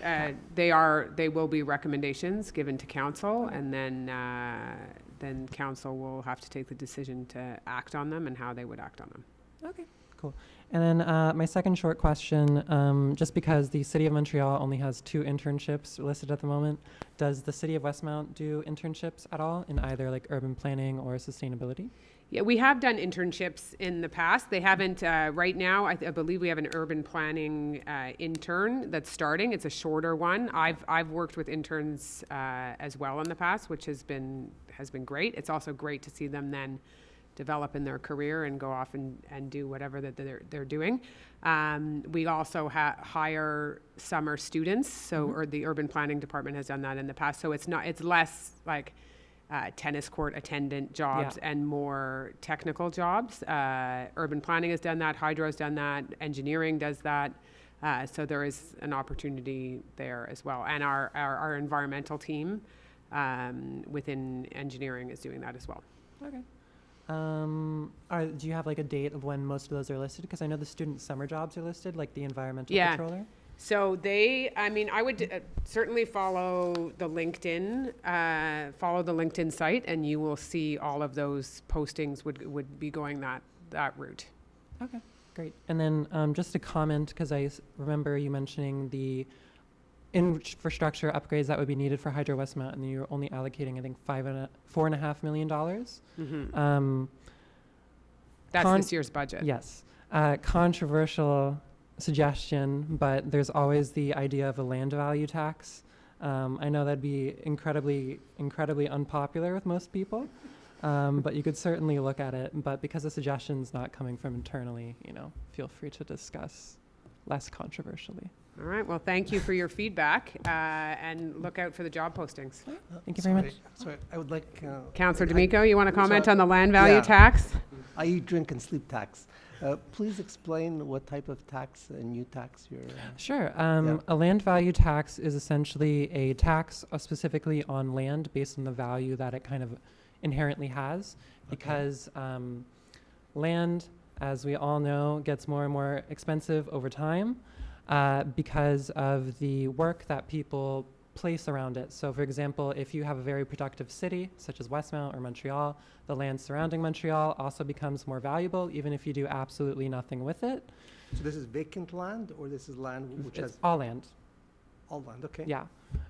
Speaker 1: They will be recommendations given to council, and then council will have to take the decision to act on them and how they would act on them.
Speaker 14: Okay, cool. And then my second short question, just because the City of Montreal only has 2 internships listed at the moment, does the City of Westmount do internships at all in either, like, urban planning or sustainability?
Speaker 1: Yeah, we have done internships in the past. They haven't, right now, I believe we have an urban planning intern that's starting. It's a shorter one. I've worked with interns as well in the past, which has been great. It's also great to see them then develop in their career and go off and do whatever that they're doing. We also hire summer students, so or the urban planning department has done that in the past. So it's less like tennis court attendant jobs and more technical jobs. Urban planning has done that, hydro has done that, engineering does that. So there is an opportunity there as well. And our environmental team within engineering is doing that as well.
Speaker 14: Okay. Do you have like a date of when most of those are listed? Because I know the student summer jobs are listed, like the environmental
Speaker 1: Yeah.
Speaker 14: patroller.
Speaker 1: So I mean, I would certainly follow the LinkedIn site, and you will see all of those postings would be going that route.
Speaker 14: Okay, great. And then just a comment, because remember you mentioning the infrastructure upgrades that would be needed for Hydro Westmount, and you're only allocating, I think, $4.5 million.
Speaker 1: Mm-hmm. That's this year's budget.
Speaker 14: Yes. Controversial suggestion, but there's always the idea of a land value tax. I know that'd be incredibly unpopular with most people, but you could certainly look at it. But because the suggestion's not coming from internally, feel free to discuss less controversially.
Speaker 1: All right. Well, thank you for your feedback, and look out for the job postings.
Speaker 14: Thank you very much.
Speaker 2: Sorry, I would like...
Speaker 1: Councillor D'Amico, you want to comment on the land value
Speaker 2: Yeah.
Speaker 1: tax?
Speaker 2: I eat, drink, and sleep tax. Please explain what type of tax, a new tax you're...
Speaker 14: Sure. A land value tax is essentially a tax specifically on land based on the value that it kind of inherently has, because land, as we all know, gets more and more expensive over time because of the work that people place around it. So for example, if you have a very productive city, such as Westmount or Montreal, the land surrounding Montreal also becomes more valuable, even if you do absolutely nothing with it.
Speaker 2: So this is vacant land, or this is land which
Speaker 14: It's
Speaker 2: has...
Speaker 14: all land.
Speaker 2: All land, okay.
Speaker 14: Yeah.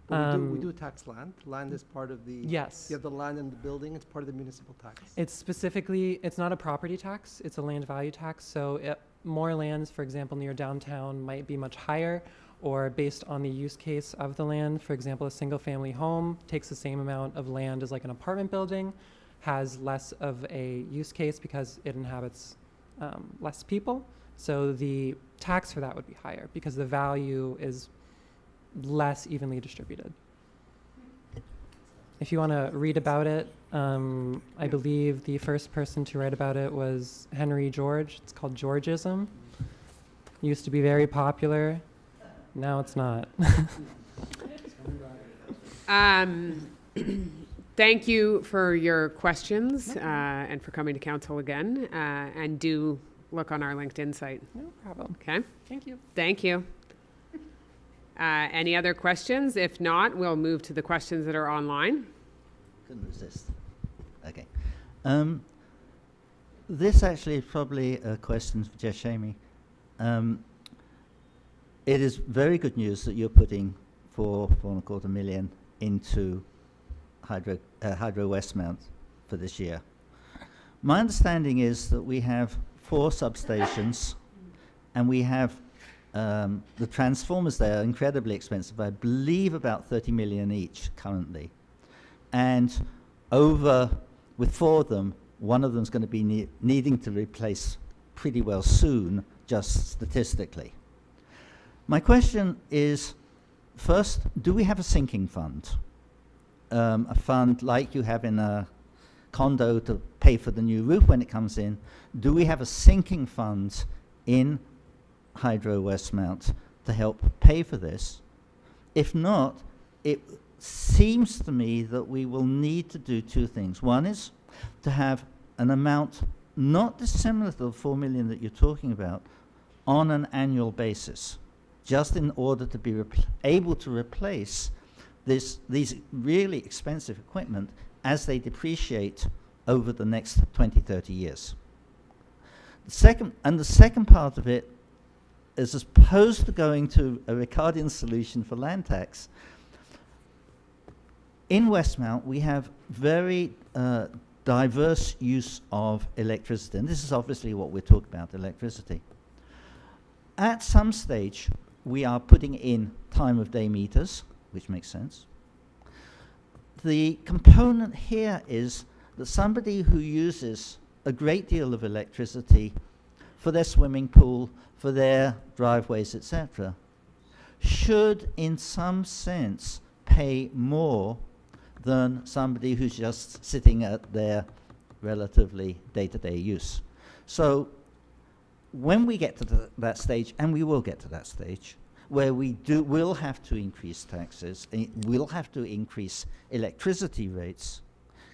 Speaker 2: But we do tax land. Land is part of the...
Speaker 14: Yes.
Speaker 2: You have the land and the building, it's part of the municipal tax.
Speaker 14: It's not a property tax, it's a land value tax. So more lands, for example, near downtown might be much higher, or based on the use case of the land. For example, a single family home takes the same amount of land as like an apartment building, has less of a use case because it inhabits less people. So the tax for that would be higher because the value is less evenly distributed. If you want to read about it, I believe the first person to write about it was Henry George. It's called Georgism. Used to be very popular. Now it's not.
Speaker 1: Thank you for your questions and for coming to council again. And do look on our LinkedIn site.
Speaker 14: No problem.
Speaker 1: Okay.
Speaker 14: Thank you.
Speaker 1: Thank you. Any other questions? If not, we'll move to the questions that are online.
Speaker 11: Couldn't resist. Okay. This actually is probably a question for Jeff Shamey. It is very good news that you're putting $4.25 million into Hydro Westmount for this year. My understanding is that we have 4 substations, and we have the transformers there are incredibly expensive. I believe about $30 million each currently, and with 4 of them, one of them is going to be needing to replace pretty well soon, just statistically. My question is, first, do we have a sinking fund? A fund like you have in a condo to pay for the new roof when it comes in. Do we have a sinking fund in Hydro Westmount to help pay for this? If not, it seems to me that we will need to do 2 things. One is to have an amount not dissimilar to the $4 million that you're talking about on an annual basis, just in order to be able to replace these really expensive equipment as they depreciate over the next 20, 30 years. The second part of it is, as opposed to going to a Ricardian solution for land tax, in Westmount we have very diverse use of electricity, and this is obviously what we're talking about, electricity. At some stage, we are putting in time of day meters, which makes sense. The component here is that somebody who uses a great deal of electricity for their swimming pool, for their driveways, etc., should in some sense pay more than somebody who's just sitting at their relatively day-to-day use. So when we get to that stage, and we will get to that stage, where we will have to increase taxes, we'll have to increase electricity rates,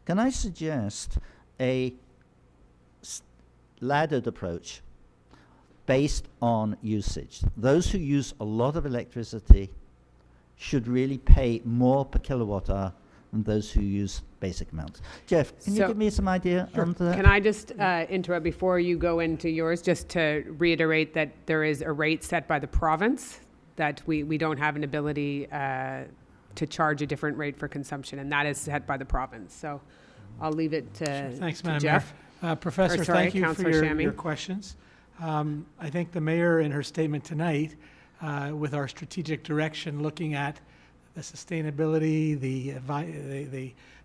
Speaker 11: can I suggest a laddered approach based on usage. Those who use a lot of electricity should really pay more per kilowatt hour than those who use basic amounts. Jeff, can you
Speaker 1: So-
Speaker 11: give me some idea on that?
Speaker 1: Can I just interrupt before you go into yours, just to reiterate that there is a rate set by the province, that we don't have an ability to charge a different rate for consumption, and that is set by the province. So I'll leave it to,
Speaker 4: Thanks,
Speaker 1: to
Speaker 4: Madam
Speaker 1: Jeff.
Speaker 4: Mayor. Professor,
Speaker 1: sorry,
Speaker 4: thank you for
Speaker 1: Councillor
Speaker 4: your
Speaker 1: Shammy.
Speaker 4: questions. I think the mayor in her statement tonight, with our strategic direction, looking at the sustainability,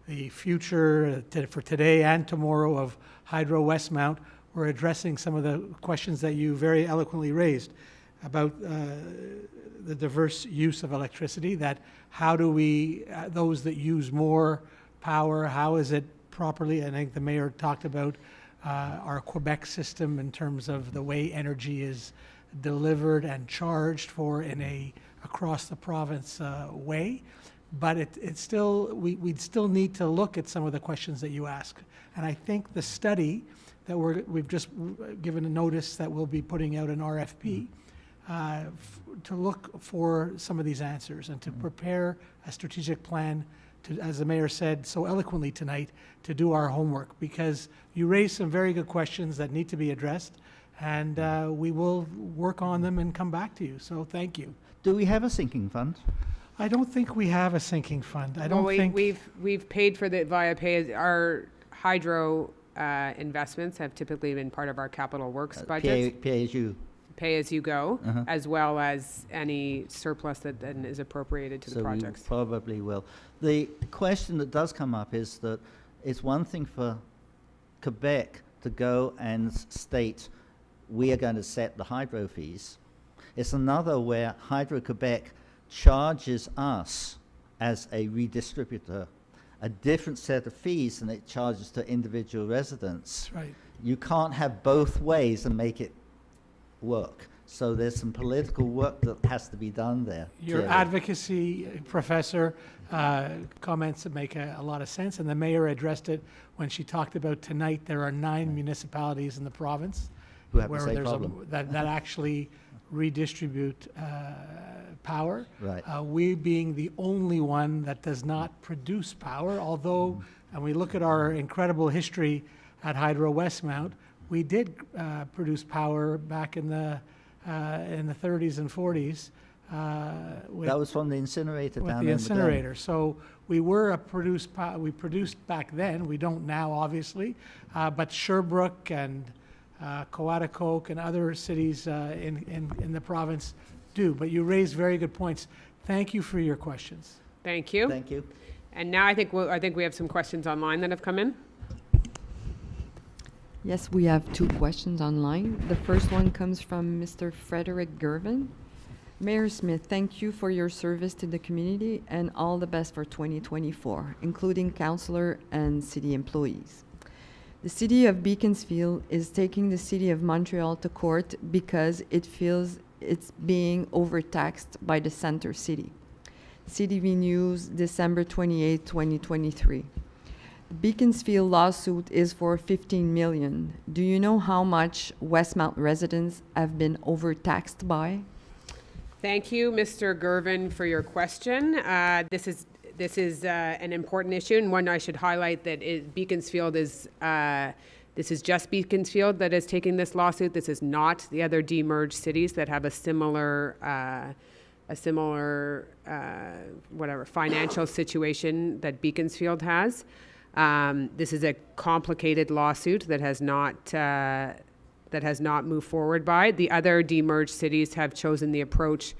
Speaker 4: the future for today and tomorrow of Hydro Westmount, we're addressing some of the questions that you very eloquently raised about the diverse use of electricity, that how do we, those that use more power, how is it properly, I think the mayor talked about our Quebec system in terms of the way energy is delivered and charged for in a across the province way. But it's still, we'd still need to look at some of the questions that you ask. And I think the study that we've just given a notice that we'll be putting out an RFP to look for some of these answers and to prepare a strategic plan to, as the mayor said so eloquently tonight, to do our homework, because you raised some very good questions that need to be addressed, and we will work on them and come back to you. So thank you.
Speaker 11: Do we have a sinking fund?
Speaker 4: I don't think we have a sinking fund. I don't
Speaker 1: Well,
Speaker 4: think
Speaker 1: we've paid for the via pay. Our hydro investments have typically been part of our capital works budget.
Speaker 11: Pay as you.
Speaker 1: Pay as you go,
Speaker 11: Uh-huh.
Speaker 1: as well as any surplus that then is appropriated to the projects.
Speaker 11: We probably will. The question that does come up is that it's one thing for Quebec to go and state we are going to set the hydro fees. It's another where Hydro-Quebec charges us as a redistributor a different set of fees than it charges to individual residents.
Speaker 4: that's right.
Speaker 11: You can't have both ways and make it work. So there's some political work that has to be done there.
Speaker 4: Your
Speaker 11: clearly.
Speaker 4: advocacy, Professor, comments that make a lot of sense, and the mayor addressed it when she talked about tonight there are 9 municipalities in the province
Speaker 11: Who have the
Speaker 4: where
Speaker 11: same
Speaker 4: there's
Speaker 11: problem.
Speaker 4: that actually redistribute power.
Speaker 11: Right.
Speaker 4: We being the only one that does not produce power, although, and we look at our incredible history at Hydro Westmount, we did produce power back in the 30s and 40s.
Speaker 11: That was from the incinerator
Speaker 4: with
Speaker 11: down
Speaker 4: the
Speaker 11: in the glen.
Speaker 4: incinerator. So we were we produced back then. We don't now, obviously, but Sherbrooke and Coaticook and other cities in the province do. But you raised very good points. Thank you for your questions.
Speaker 1: Thank you.
Speaker 11: Thank you.
Speaker 1: And now I think we have some questions online that have come in.
Speaker 15: Yes, we have 2 questions online. The first one comes from Mr. Frederick Gervin. Mayor Smith, thank you for your service to the community and all the best for 2024, including councillor and city employees. The city of Beaconsfield is taking the city of Montreal to court because it feels it's being overtaxed by the center city. CTV News, December 28, 2023. The Beaconsfield lawsuit is for $15 million. Do you know how much Westmount residents have been overtaxed by?
Speaker 1: Thank you, Mr. Gervin, for your question. This is an important issue, and one I should highlight that Beaconsfield is. This is just Beaconsfield that is taking this lawsuit. This is not the other demerged cities that have a similar financial situation that Beaconsfield has. This is a complicated lawsuit that has not moved forward by. The other demerged cities have chosen the approach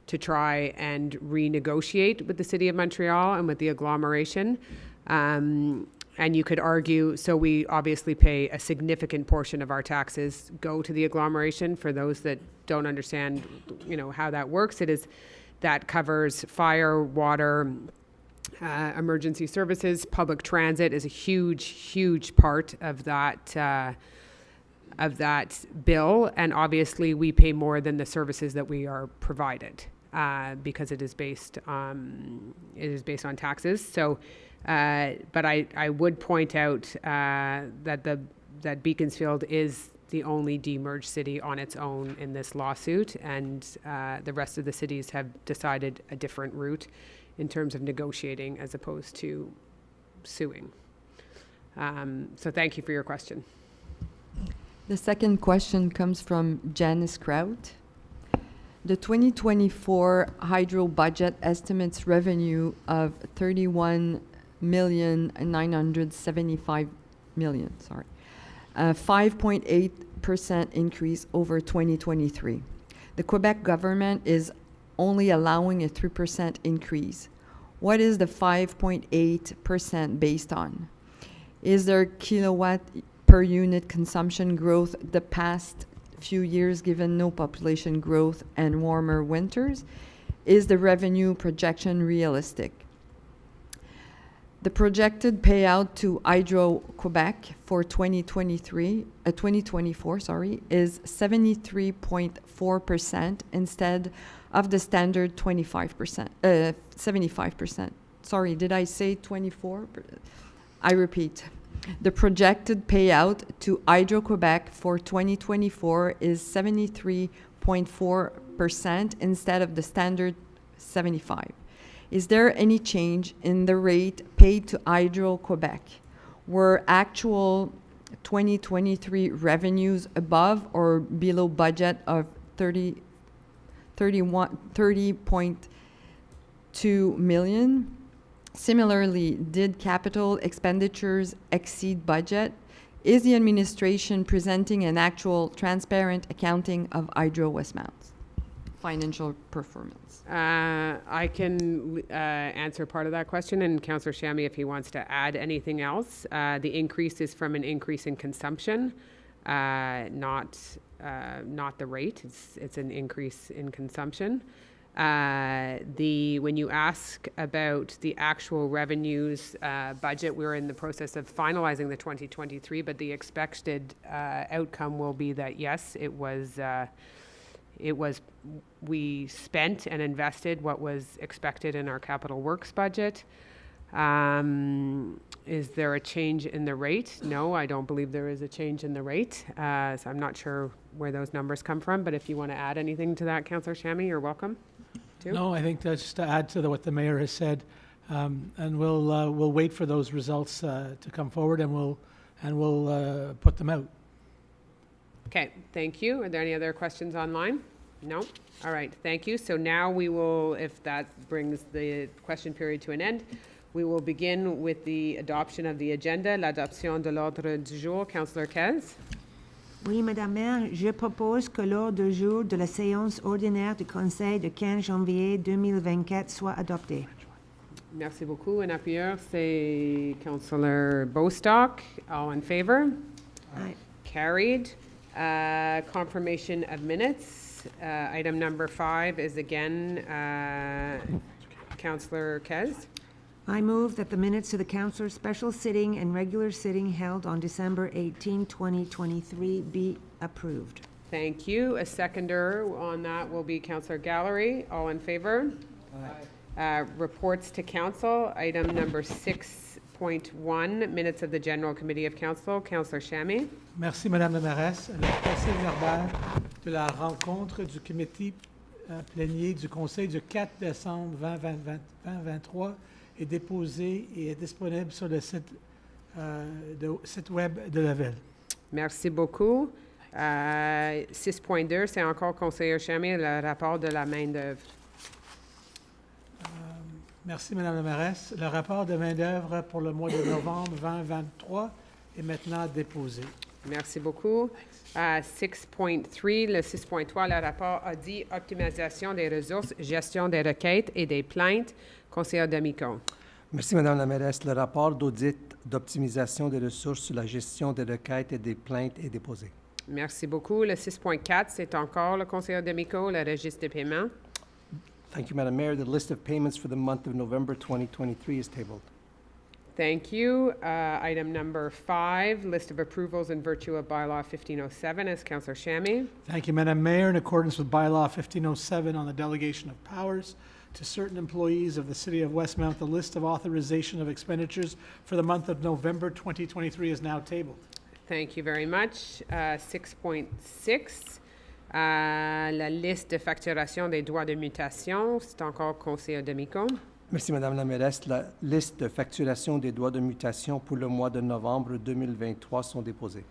Speaker 1: to try and renegotiate with the City of Montreal and with the agglomeration. And you could argue, so we obviously pay a significant portion of our taxes go to the agglomeration. For those that don't understand, how that works, that covers fire, water, emergency services. Public transit is a huge, huge part of that bill, and obviously we pay more than the services that we are provided because it is based on taxes. So, but I would point out that Beaconsfield is the only demerged city on its own in this lawsuit, and the rest of the cities have decided a different route in terms of negotiating as opposed to suing. So thank you for your question.
Speaker 15: The second question comes from Janice Kraut. The 2024 hydro budget estimates revenue of 31,975,000,000, sorry. A 5.8% increase over 2023. The Quebec government is only allowing a 3% increase. What is the 5.8% based on? Is there kilowatt per unit consumption growth the past few years given no population growth and warmer winters? Is the revenue projection realistic? The projected payout to Hydro-Québec for 2024 is 73.4% instead of the standard 75%. Sorry, did I say 24? I repeat. The projected payout to Hydro-Québec for 2024 is 73.4% instead of the standard 75%. Is there any change in the rate paid to Hydro-Québec? Were actual 2023 revenues above or below budget of 30.2 million? Similarly, did capital expenditures exceed budget? Is the administration presenting an actual transparent accounting of Hydro Westmount's financial performance?
Speaker 1: I can answer part of that question, and Councillor Chamy, if he wants to add anything else. The increase is from an increase in consumption, not the rate. It's an increase in consumption. When you ask about the actual revenues budget, we're in the process of finalizing the 2023, but the expected outcome will be that yes, we spent and invested what was expected in our capital works budget. Is there a change in the rate? No, I don't believe there is a change in the rate. So I'm not sure where those numbers come from, but if you want to add anything to that, Councillor Chamy, you're welcome.
Speaker 4: No, I think that's just to add to what the mayor has said, and we'll wait for those results to come forward, and we'll put them out.
Speaker 1: Okay, thank you. Are there any other questions online? No? All right, thank you. So now we will, if that brings the question period to an end, we will begin with the adoption of the agenda, l'adoption de l'ordre du jour. Councillor Kez?
Speaker 9: Oui, Madame Maire, je propose que l'ordre du jour de la séance ordinaire du Conseil de 15 janvier 2024 soit adopté.
Speaker 1: Merci beaucoup. Un appuyeur, c'est Councillor Bostock. All in favor?
Speaker 9: Aye.
Speaker 1: Carried. Confirmation of minutes. Item number 5 is again Councillor Kez.
Speaker 9: I move that the minutes of the Council's special sitting and regular sitting held on December 18, 2023 be approved.
Speaker 1: Thank you. A seconder on that will be Councillor Gallery. All in favor? Aye. Reports to Council. Item number 6.1, minutes of the General Committee of Council. Councillor Chamy.
Speaker 4: Merci, Madame la Mairesse. Le procès-verbal de la rencontre du comité plénier du Conseil du 4 décembre 2023 est déposé et est disponible sur le site web de la Ville.
Speaker 1: Merci beaucoup. 6.2, c'est encore Conseiller Chamy, le rapport de la main-d'œuvre.
Speaker 4: Merci, Madame la Mairesse. Le rapport de main-d'œuvre pour le mois de novembre 2023 est maintenant déposé.
Speaker 1: Merci beaucoup. 6.3, le 6.3, le rapport a dit optimisation des ressources, gestion des requêtes et des plaintes. Conseiller D'Amico.
Speaker 2: Merci, Madame la Mairesse. Le rapport d'audit d'optimisation des ressources sur la gestion des requêtes et des plaintes est déposé.
Speaker 1: Merci beaucoup. Le 6.4, c'est encore le conseiller D'Amico, le registre des paiements.
Speaker 2: Thank you, Madam Mayor. The list of payments for the month of November 2023 is tabled.
Speaker 1: Thank you. Item number 5, list of approvals in virtue of bylaw 1507 is Councillor Chamy.
Speaker 4: Thank you, Madam Mayor. In accordance with bylaw 1507 on the delegation of powers to certain employees of the City of Westmount, the list of authorization of expenditures for the month of November 2023 is now tabled.
Speaker 1: Thank you very much. 6.6, la liste de facturation des droits de mutation. C'est encore conseiller D'Amico.
Speaker 2: Merci, Madame la mairesse. La liste de facturation des droits de mutation pour le mois de novembre 2023 sont déposées.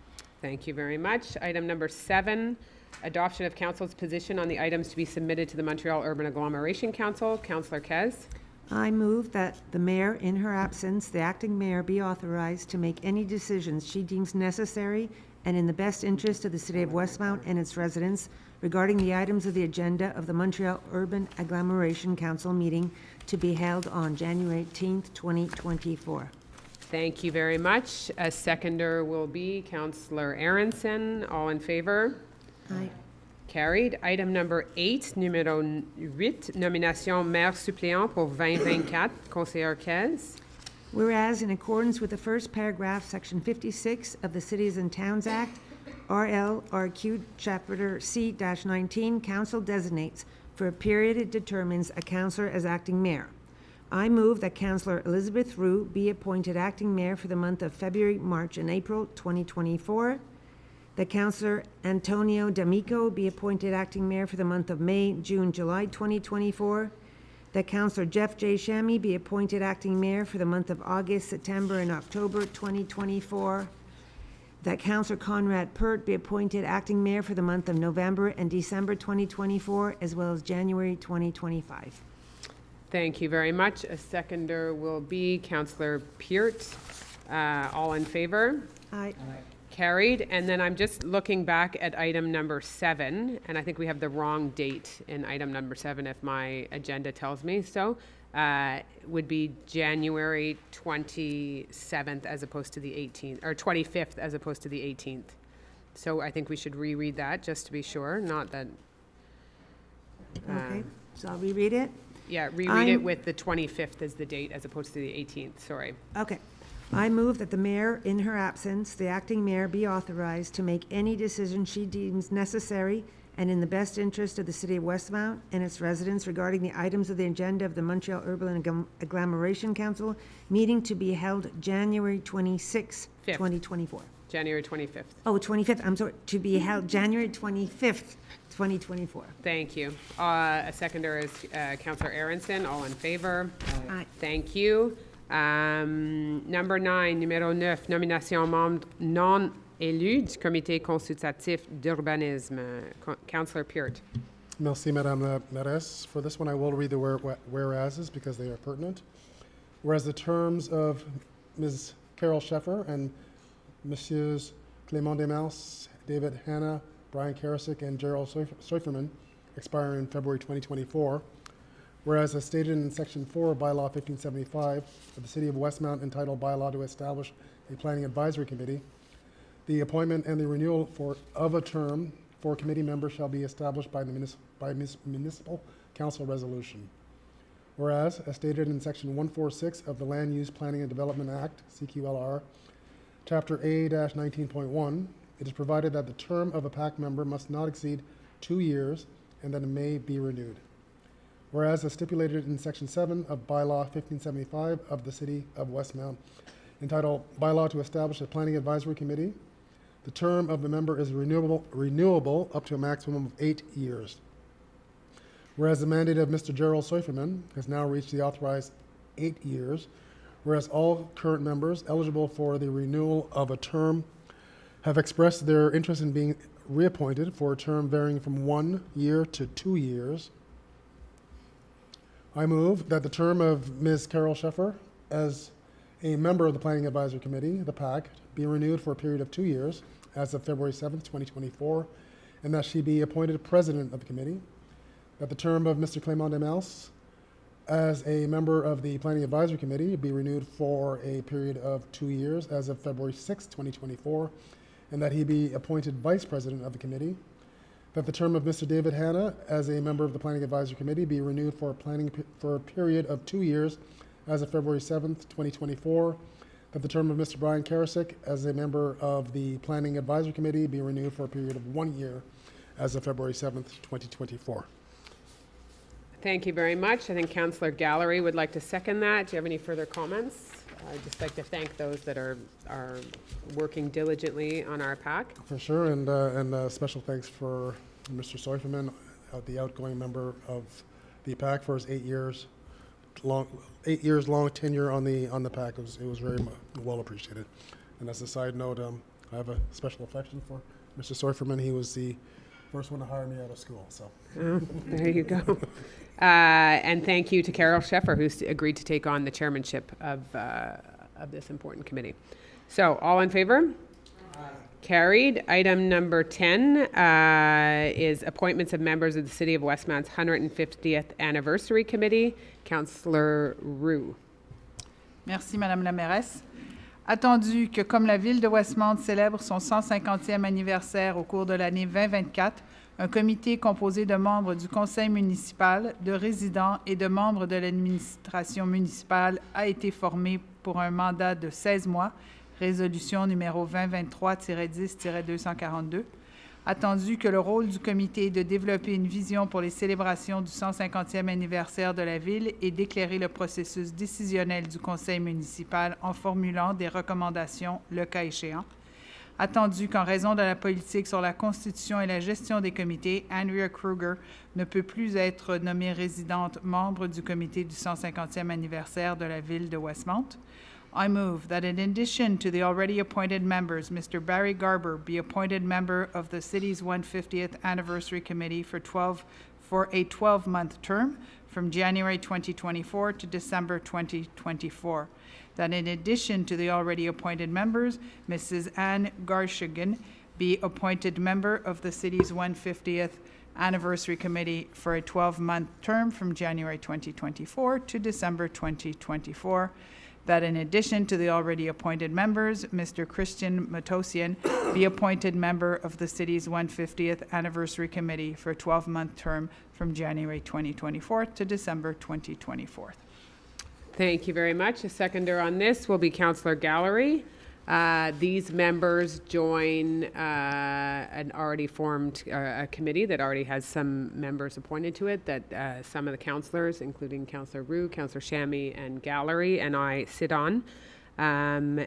Speaker 1: Thank you very much. Item number 7, adoption of council's position on the items to be submitted to the Montreal Urban Agglomeration Council. Councillor Kez.
Speaker 9: I move that the mayor, in her absence, the acting mayor, be authorized to make any decisions she deems necessary and in the best interest of the City of Westmount and its residents regarding the items of the agenda of the Montreal Urban Agglomeration Council meeting to be held on January 18th, 2024.
Speaker 1: Thank you very much. A seconder will be Councillor Aronson. All in favor?
Speaker 9: Aye.
Speaker 1: Carried. Item number 8, numéro 8, nomination maire suppléant pour 2024, conseillère Kez.
Speaker 9: Whereas, in accordance with the first paragraph, Section 56 of the Cities and Towns Act, RLRQ Chapter C-19, Council designates for a period it determines a councillor as acting mayor. I move that Councillor Elizabeth Roux be appointed acting mayor for the month of February, March, and April 2024. That Councillor Antonio D'Amico be appointed acting mayor for the month of May, June, July 2024. That Councillor Jeff J. Shammy be appointed acting mayor for the month of August, September, and October 2024. That Councillor Conrad Pert be appointed acting mayor for the month of November and December 2024, as well as January 2025.
Speaker 1: Thank you very much. A seconder will be Councillor Peart. All in favor?
Speaker 9: Aye.
Speaker 1: Carried. And then I'm just looking back at item number 7, and I think we have the wrong date in item number 7 if my agenda tells me so. Would be January 27th as opposed to the 18th, or 25th as opposed to the 18th. So I think we should reread that just to be sure, not that.
Speaker 9: Okay, so I'll reread it.
Speaker 1: Yeah, reread it with the 25th as the date as opposed to the 18th, sorry.
Speaker 9: Okay. I move that the mayor, in her absence, the acting mayor, be authorized to make any decision she deems necessary and in the best interest of the City of Westmount and its residents regarding the items of the agenda of the Montreal Urban Agglomeration Council meeting to be held January 26, 2024.
Speaker 1: January 25th.
Speaker 9: Oh, 25th, I'm sorry, to be held January 25th, 2024.
Speaker 1: Thank you. A seconder is Councillor Aronson. All in favor?
Speaker 9: Aye.
Speaker 1: Thank you. Number 9, numéro 9, nomination membre non élu du Comité consultatif d'urbanisme. Councillor Peart.
Speaker 12: Merci, Madame la Mairesse. For this one, I will read the whereases because they are pertinent. Whereas the terms of Ms. Carol Sheffer and Messieurs Clément Desmals, David Hanna, Brian Karasik, and Gerald Seuferman expire in February 2024. Whereas as stated in Section 4 of Bylaw 1575 of the City of Westmount entitled Bylaw to Establish a Planning Advisory Committee, the appointment and the renewal of a term for committee members shall be established by municipal council resolution. Whereas, as stated in Section 146 of the Land Use Planning and Development Act, CQLR, Chapter A-19.1, it is provided that the term of a PAC member must not exceed 2 years and that it may be renewed. Whereas, as stipulated in Section 7 of Bylaw 1575 of the City of Westmount, entitled Bylaw to Establish a Planning Advisory Committee, the term of the member is renewable up to a maximum of 8 years. Whereas the mandate of Mr. Gerald Seuferman has now reached the authorized 8 years, whereas all current members eligible for the renewal of a term have expressed their interest in being reappointed for a term varying from 1 year to 2 years, I move that the term of Ms. Carol Sheffer as a member of the Planning Advisory Committee, the PAC, be renewed for a period of 2 years as of February 7th, 2024, and that she be appointed president of the committee, that the term of Mr. Clément Desmals as a member of the Planning Advisory Committee be renewed for a period of 2 years as of February 6th, 2024, and that he be appointed vice president of the committee, that the term of Mr. David Hanna as a member of the Planning Advisory Committee be renewed for a period of 2 years as of February 7th, 2024, that the term of Mr. Brian Karasik as a member of the Planning Advisory Committee be renewed for a period of 1 year as of February 7th, 2024.
Speaker 1: Thank you very much. I think Councillor Gallery would like to second that. Do you have any further comments? I'd just like to thank those that are working diligently on our PAC.
Speaker 12: For sure, and special thanks for Mr. Seuferman, the outgoing member of the PAC, for his 8 years long tenure on the PAC. It was very well appreciated. And as a side note, I have a special affection for Mr. Seuferman. He was the first one to hire me out of school. So
Speaker 1: There you go. And thank you to Carol Sheffer, who's agreed to take on the chairmanship of this important committee. So, all in favor? Carried. Item number 10 is appointments of members of the City of Westmount's 150th Anniversary Committee. Councillor Roux.
Speaker 3: Merci, Madame la mairesse. Attendu que comme la Ville de Westmount célèbre son 150e anniversaire au cours de l'année 2024, un comité composé de membres du Conseil municipal, de résidents et de membres de l'administration municipale a été formé pour un mandat de 16 mois, résolution numéro 2023-10-242. Attendu que le rôle du comité est de développer une vision pour les célébrations du 150e anniversaire de la Ville et d'éclairer le processus décisionnel du Conseil municipal en formulant des recommandations le cas échéant. Attendu qu'en raison de la politique sur la constitution et la gestion des comités, Andrea Kruger ne peut plus être nommée résidente membre du comité du 150e anniversaire de la Ville de Westmount. I move that in addition to the already appointed members, Mr. Barry Garber be appointed member of the city's 150th Anniversary Committee for a 12-month term from January 2024 to December 2024. That in addition to the already appointed members, Mrs. Anne Garshigan be appointed member of the city's 150th Anniversary Committee for a 12-month term from January 2024 to December 2024. That in addition to the already appointed members, Mr. Christian Matosian be appointed member of the city's 150th Anniversary Committee for a 12-month term from January 2024 to December 2024.
Speaker 1: Thank you very much. A seconder on this will be Councillor Gallery. These members join an already formed a committee that already has some members appointed to it, that some of the councillors, including Councillor Roux, Councillor Shammy, and Gallery, and I sit on. I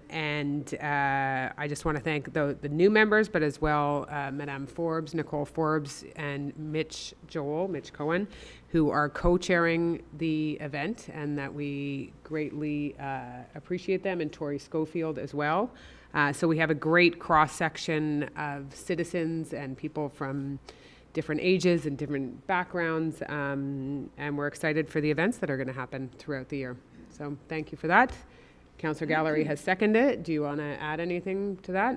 Speaker 1: just want to thank the new members, but as well Madame Forbes, Nicole Forbes, and Mitch Cohen, who are co-chairing the event, and that we greatly appreciate them, and Tori Schofield as well. So we have a great cross-section of citizens and people from different ages and different backgrounds, and we're excited for the events that are going to happen throughout the year. So thank you for that. Councillor Gallery has seconded it. Do you want to add anything to that?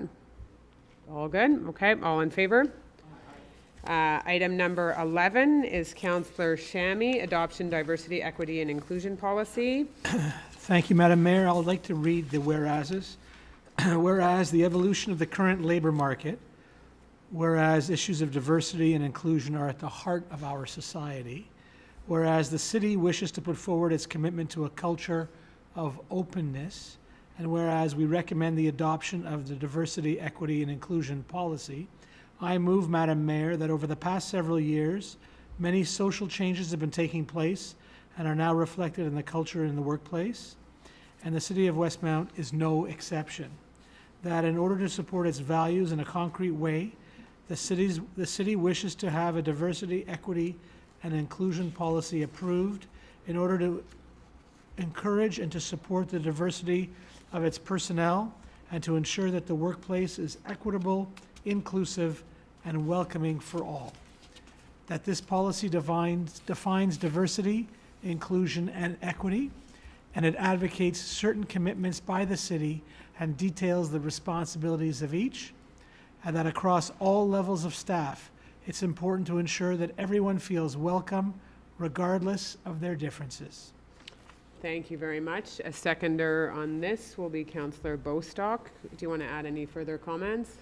Speaker 1: All good? Okay, all in favor? Item number 11 is Councillor Shammy, Adoption, Diversity, Equity, and Inclusion Policy.
Speaker 4: Thank you, Madam Mayor. I would like to read the whereases. Whereas the evolution of the current labor market, whereas issues of diversity and inclusion are at the heart of our society, whereas the city wishes to put forward its commitment to a culture of openness, and whereas we recommend the adoption of the diversity, equity, and inclusion policy, I move, Madam Mayor, that over the past several years, many social changes have been taking place and are now reflected in the culture in the workplace, and the City of Westmount is no exception. That in order to support its values in a concrete way, the city wishes to have a diversity, equity, and inclusion policy approved in order to encourage and to support the diversity of its personnel and to ensure that the workplace is equitable, inclusive, and welcoming for all. That this policy defines diversity, inclusion, and equity, and it advocates certain commitments by the city and details the responsibilities of each, and that across all levels of staff, it's important to ensure that everyone feels welcome regardless of their differences.
Speaker 1: Thank you very much. A seconder on this will be Councillor Bostock. Do you want to add any further comments?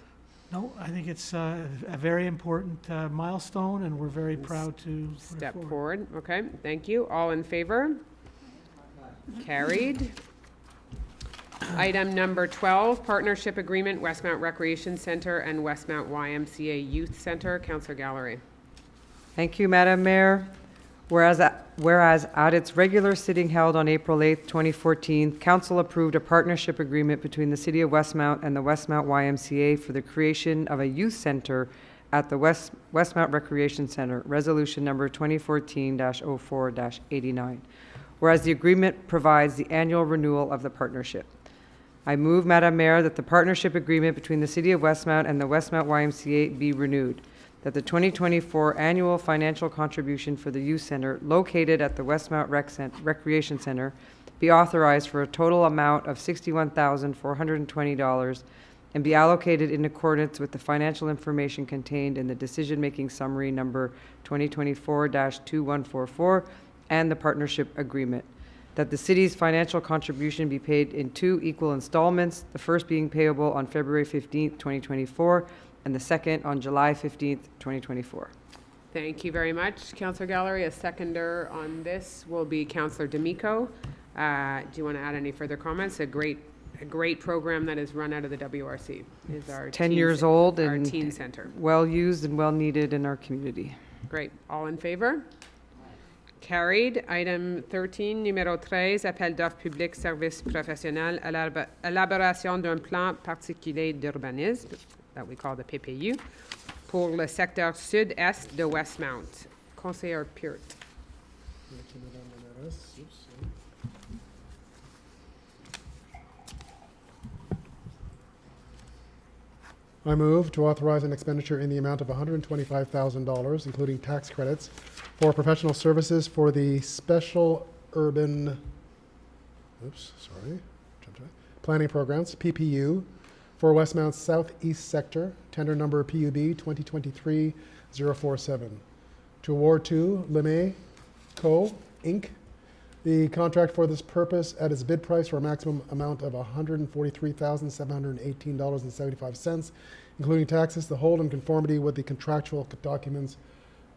Speaker 4: No, I think it's a very important milestone, and we're very proud to put it
Speaker 1: Step forward. Okay, thank you. All in favor? Carried. Item number 12, Partnership Agreement, Westmount Recreation Centre and Westmount YMCA Youth Centre. Councillor Gallery.
Speaker 6: Thank you, Madam Mayor. Whereas at its regular sitting held on April 8th, 2014, Council approved a partnership agreement between the City of Westmount and the Westmount YMCA for the creation of a youth center at the Westmount Recreation Center, Resolution number 2014-04-89. Whereas the agreement provides the annual renewal of the partnership. I move, Madam Mayor, that the partnership agreement between the City of Westmount and the Westmount YMCA be renewed, that the 2024 annual financial contribution for the youth center located at the Westmount Recreation Center be authorized for a total amount of $61,420 and be allocated in accordance with the financial information contained in the decision-making summary number 2024-2144 and the partnership agreement. That the city's financial contribution be paid in 2 equal installments, the first being payable on February 15th, 2024, and the second on July 15th, 2024.
Speaker 1: Thank you very much, Councillor Gallery. A seconder on this will be Councillor D'Amico. Do you want to add any further comments? A great program that is run out of the WRC. Is our
Speaker 6: 10
Speaker 1: teen
Speaker 6: years
Speaker 1: cen-
Speaker 6: old
Speaker 1: our
Speaker 6: and
Speaker 1: teen center.
Speaker 6: well used and well needed in our community.
Speaker 1: Great. All in favor? Carried. Item 13, numéro 13, appel d'offres public service professionnel à l'élaboration d'un plan particulier d'urbanisme, that we call the PPU, pour le secteur sud-est de Westmount. Conseiller Peart.
Speaker 12: Thank you, Madame Mairesse. Oops, sorry. I move to authorize an expenditure in the amount of $125,000, including tax credits, for professional services for the Special Urban Planning Programs, PPU, for Westmount's Southeast Sector, tender number PUB 2023-047. To award to LeMay Co., Inc., the contract for this purpose at its bid price for a maximum amount of $143,718.75, including taxes, to hold in conformity with the contractual documents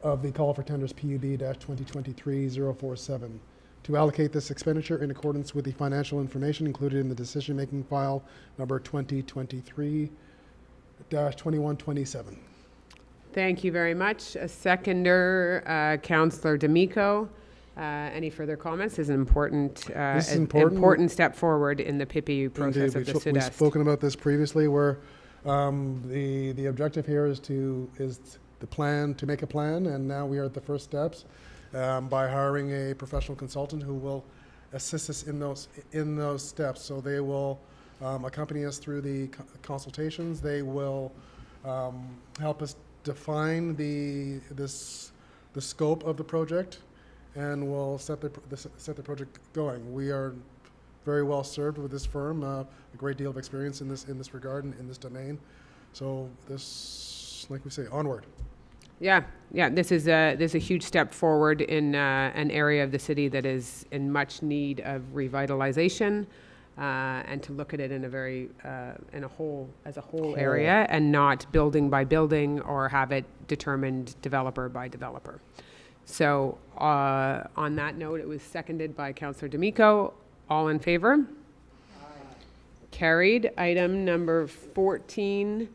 Speaker 12: of the call for tenders PUB-2023-047. To allocate this expenditure in accordance with the financial information included in the decision-making file number 2023-2127.
Speaker 1: Thank you very much. A seconder, Councillor D'Amico. Any further comments? This is an important, important step forward in the PPU process of the
Speaker 12: We've
Speaker 1: SUD-EST.
Speaker 12: spoken about this previously, where the objective here is to make a plan, and now we are at the first steps by hiring a professional consultant who will assist us in those steps. So they will accompany us through the consultations. They will help us define the scope of the project, and will set the project going. We are very well served with this firm, a great deal of experience in this regard and in this domain. So this, like we say, onward.
Speaker 1: Yeah, this is a huge step forward in an area of the city that is in much need of revitalization, and to look at it in a very as a whole area, and not building by building, or have it determined developer by developer. So on that note, it was seconded by Councillor D'Amico. All in favor? Aye. Carried. Item number 14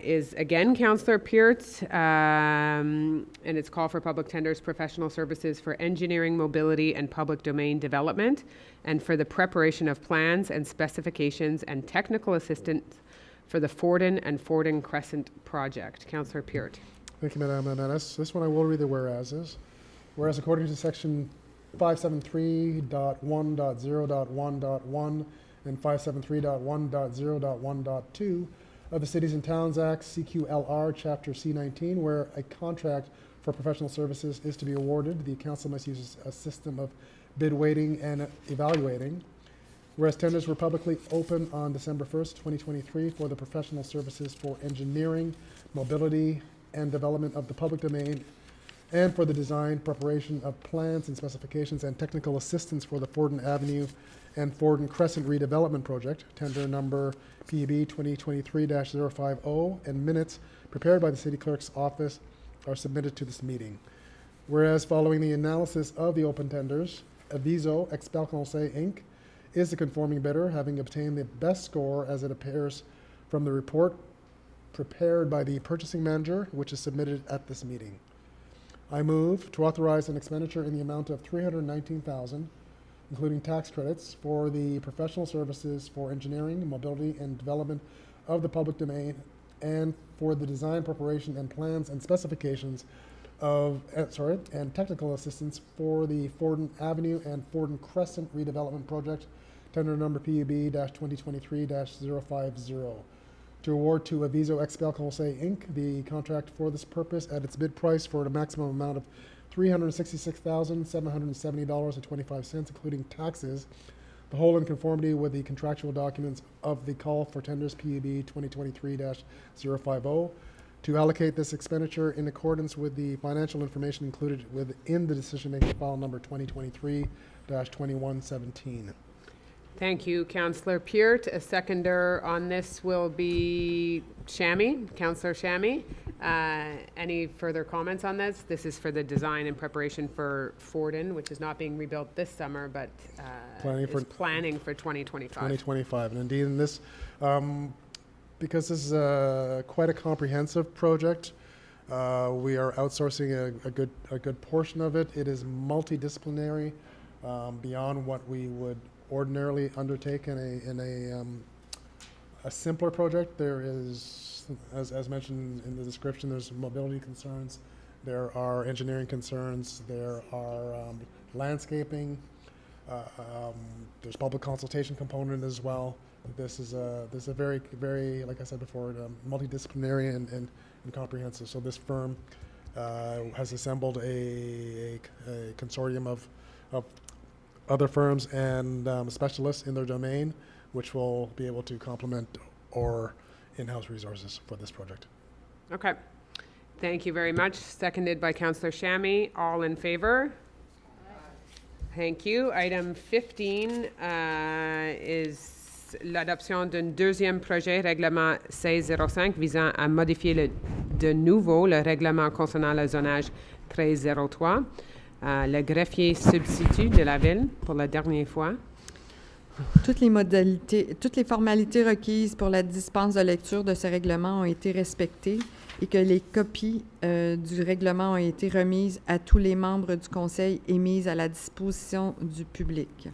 Speaker 1: is again Councillor Peart, and it's call for public tenders, professional services for engineering, mobility, and public domain development, and for the preparation of plans and specifications and technical assistance for the Forden and Forden Crescent project. Councillor Peart.
Speaker 12: Thank you, Madame Mairesse. This one I will read the whereases. Whereas according to section 573.1.0.1.1 and 573.1.0.1.2 of the Cities and Towns Act, CQLR, Chapter C19, where a contract for professional services is to be awarded, the council must use a system of bid weighting and evaluating. Whereas tenders were publicly open on December 1st, 2023 for the professional services for engineering, mobility, and development of the public domain, and for the design, preparation of plans and specifications and technical assistance for the Forden Avenue and Forden Crescent redevelopment project, tender number PEB 2023-050, and minutes prepared by the City Clerk's office are submitted to this meeting. Whereas following the analysis of the open tenders, Aviso Conseil Inc. is the conforming bidder, having obtained the best score as it appears from the report prepared by the purchasing manager, which is submitted at this meeting. I move to authorize an expenditure in the amount of $319,000, including tax credits, for the professional services for engineering, mobility, and development of the public domain, and for the design, preparation, and plans and specifications of, and technical assistance for the Forden Avenue and Forden Crescent redevelopment project, tender number PUB-2023-050. To award to Aviso Expel Conseil Inc. the contract for this purpose at its bid price for a maximum amount of $366,770.25, including taxes, the whole in conformity with the contractual documents of the call for tenders PUB 2023-050, to allocate this expenditure in accordance with the financial information included within the decision-making file number 2023-2117.
Speaker 1: Thank you, Councillor Peart. A seconder on this will be Shammy, Councillor Shammy. Any further comments on this? This is for the design and preparation for Forden, which is not being rebuilt this summer, but is planning for 2025.
Speaker 12: 2025, and indeed in this, because this is quite a comprehensive project, we are outsourcing a good portion of it. It is multidisciplinary, beyond what we would ordinarily undertake in a simpler project. There is, as mentioned in the description, there's mobility concerns, there are engineering concerns, there are landscaping, there's public consultation component as well. This is a very, very, like I said before, multidisciplinary and comprehensive. So this firm has assembled a consortium of other firms and specialists in their domain, which will be able to complement our in-house resources for this project.
Speaker 1: Okay. Thank you very much. Seconded by Councillor Shammy. All in favor? Thank you. Item 15 is l'adoption d'un deuxième projet règlement 1605 visant à modifier de nouveau le règlement concernant le zonage 1303. Le greffier substitut de la Ville pour la dernière fois.
Speaker 15: Toutes les formalités requises pour la dispense de lecture de ce règlement ont été respectées et que les copies du règlement ont été remises à tous les membres du Conseil et mises à la disposition du public.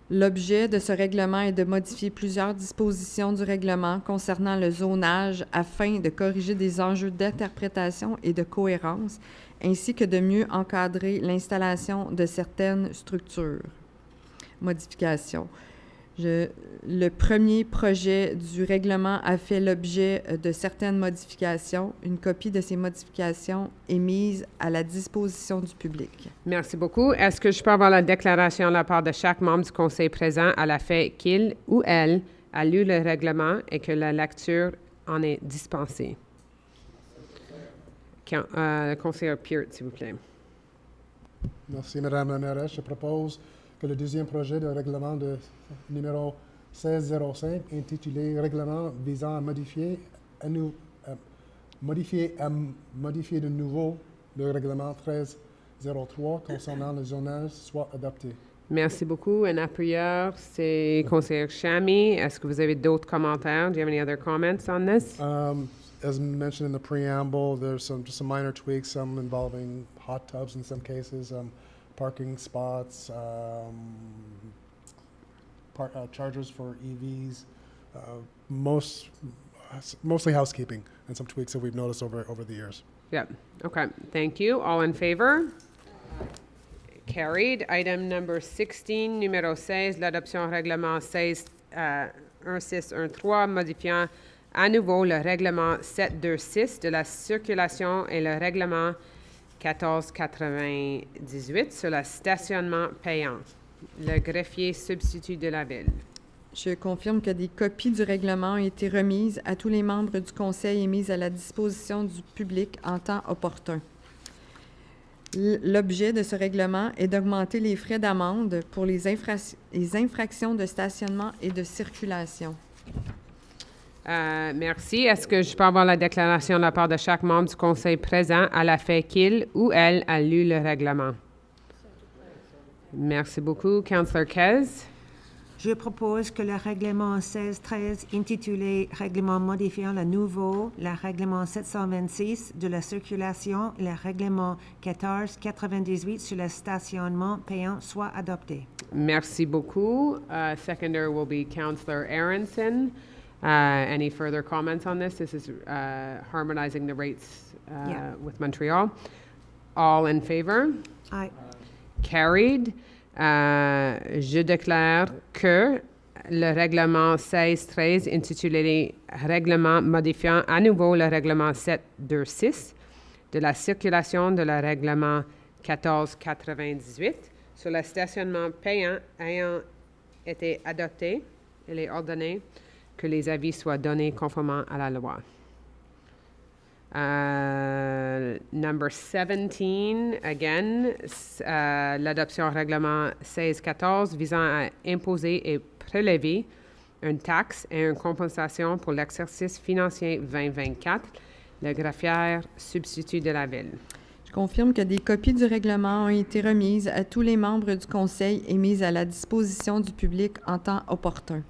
Speaker 15: L'objet de ce règlement est de modifier plusieurs dispositions du règlement concernant le zonage afin de corriger des enjeux d'interprétation et de cohérence, ainsi que de mieux encadrer l'installation de certaines structures. Modifications. Le premier projet du règlement a fait l'objet de certaines modifications. Une copie de ces modifications est mise à la disposition du public.
Speaker 1: Merci beaucoup. Est-ce que je peux avoir la déclaration de la part de chaque membre du Conseil présent à la fait qu'il ou elle a lu le règlement et que la lecture en est dispensée? Conseiller Peart, s'il vous plaît.
Speaker 12: Merci, Madame la mairesse. Je propose que le deuxième projet de règlement de numéro 1605, intitulé « Règlement visant à modifier de nouveau le règlement 1303 concernant le zonage » soit adopté.
Speaker 1: Merci beaucoup. Un appuyeur, c'est Conseiller Shammy. Est-ce que vous avez d'autres commentaires? Do you have any other comments on this?
Speaker 12: As mentioned in the preamble, there's just some minor tweaks, some involving hot tubs in some cases, parking spots, chargers for EVs, mostly housekeeping, and some tweaks that we've noticed over the years.
Speaker 1: Yeah. Okay. Thank you. All in favor? Carried. Item number 16, numéro 16, l'adoption règlement 1613 modifiant à nouveau le règlement 726 de la circulation et le règlement 1498 sur le stationnement payant. Le greffier substitut de la Ville.
Speaker 15: Je confirme que des copies du règlement ont été remises à tous les membres du Conseil et mises à la disposition du public en temps opportun. L'objet de ce règlement est d'augmenter les frais d'amende pour les infractions de stationnement et de circulation.
Speaker 1: Merci. Est-ce que je peux avoir la déclaration de la part de chaque membre du Conseil présent à la fait qu'il ou elle a lu le règlement? Merci beaucoup. Councillor Kez.
Speaker 9: Je propose que le règlement 1613 intitulé Règlement modifiant le nouveau, le règlement 726 de la circulation et le règlement 1498 sur le stationnement payant soit adopté.
Speaker 1: Merci beaucoup. Seconder will be Councillor Aronson. Any further comments on this? This is harmonizing the rates
Speaker 9: Yeah.
Speaker 1: with Montreal. All in favor?
Speaker 9: Aye.
Speaker 1: Carried. Je déclare que le règlement 1613 intitulé Règlement modifiant à nouveau le règlement 726 de la circulation de le règlement 1498 sur le stationnement payant ayant été adopté, il est ordonné que les avis soient donnés conformément à la loi. Number 17, again, l'adoption règlement 1614 visant à imposer et prélever une taxe et une compensation pour l'exercice financier 2024, le greffière substitut de la Ville.
Speaker 15: Je confirme que des copies du règlement ont été remises à tous les membres du Conseil et mises à la disposition du public en temps opportun.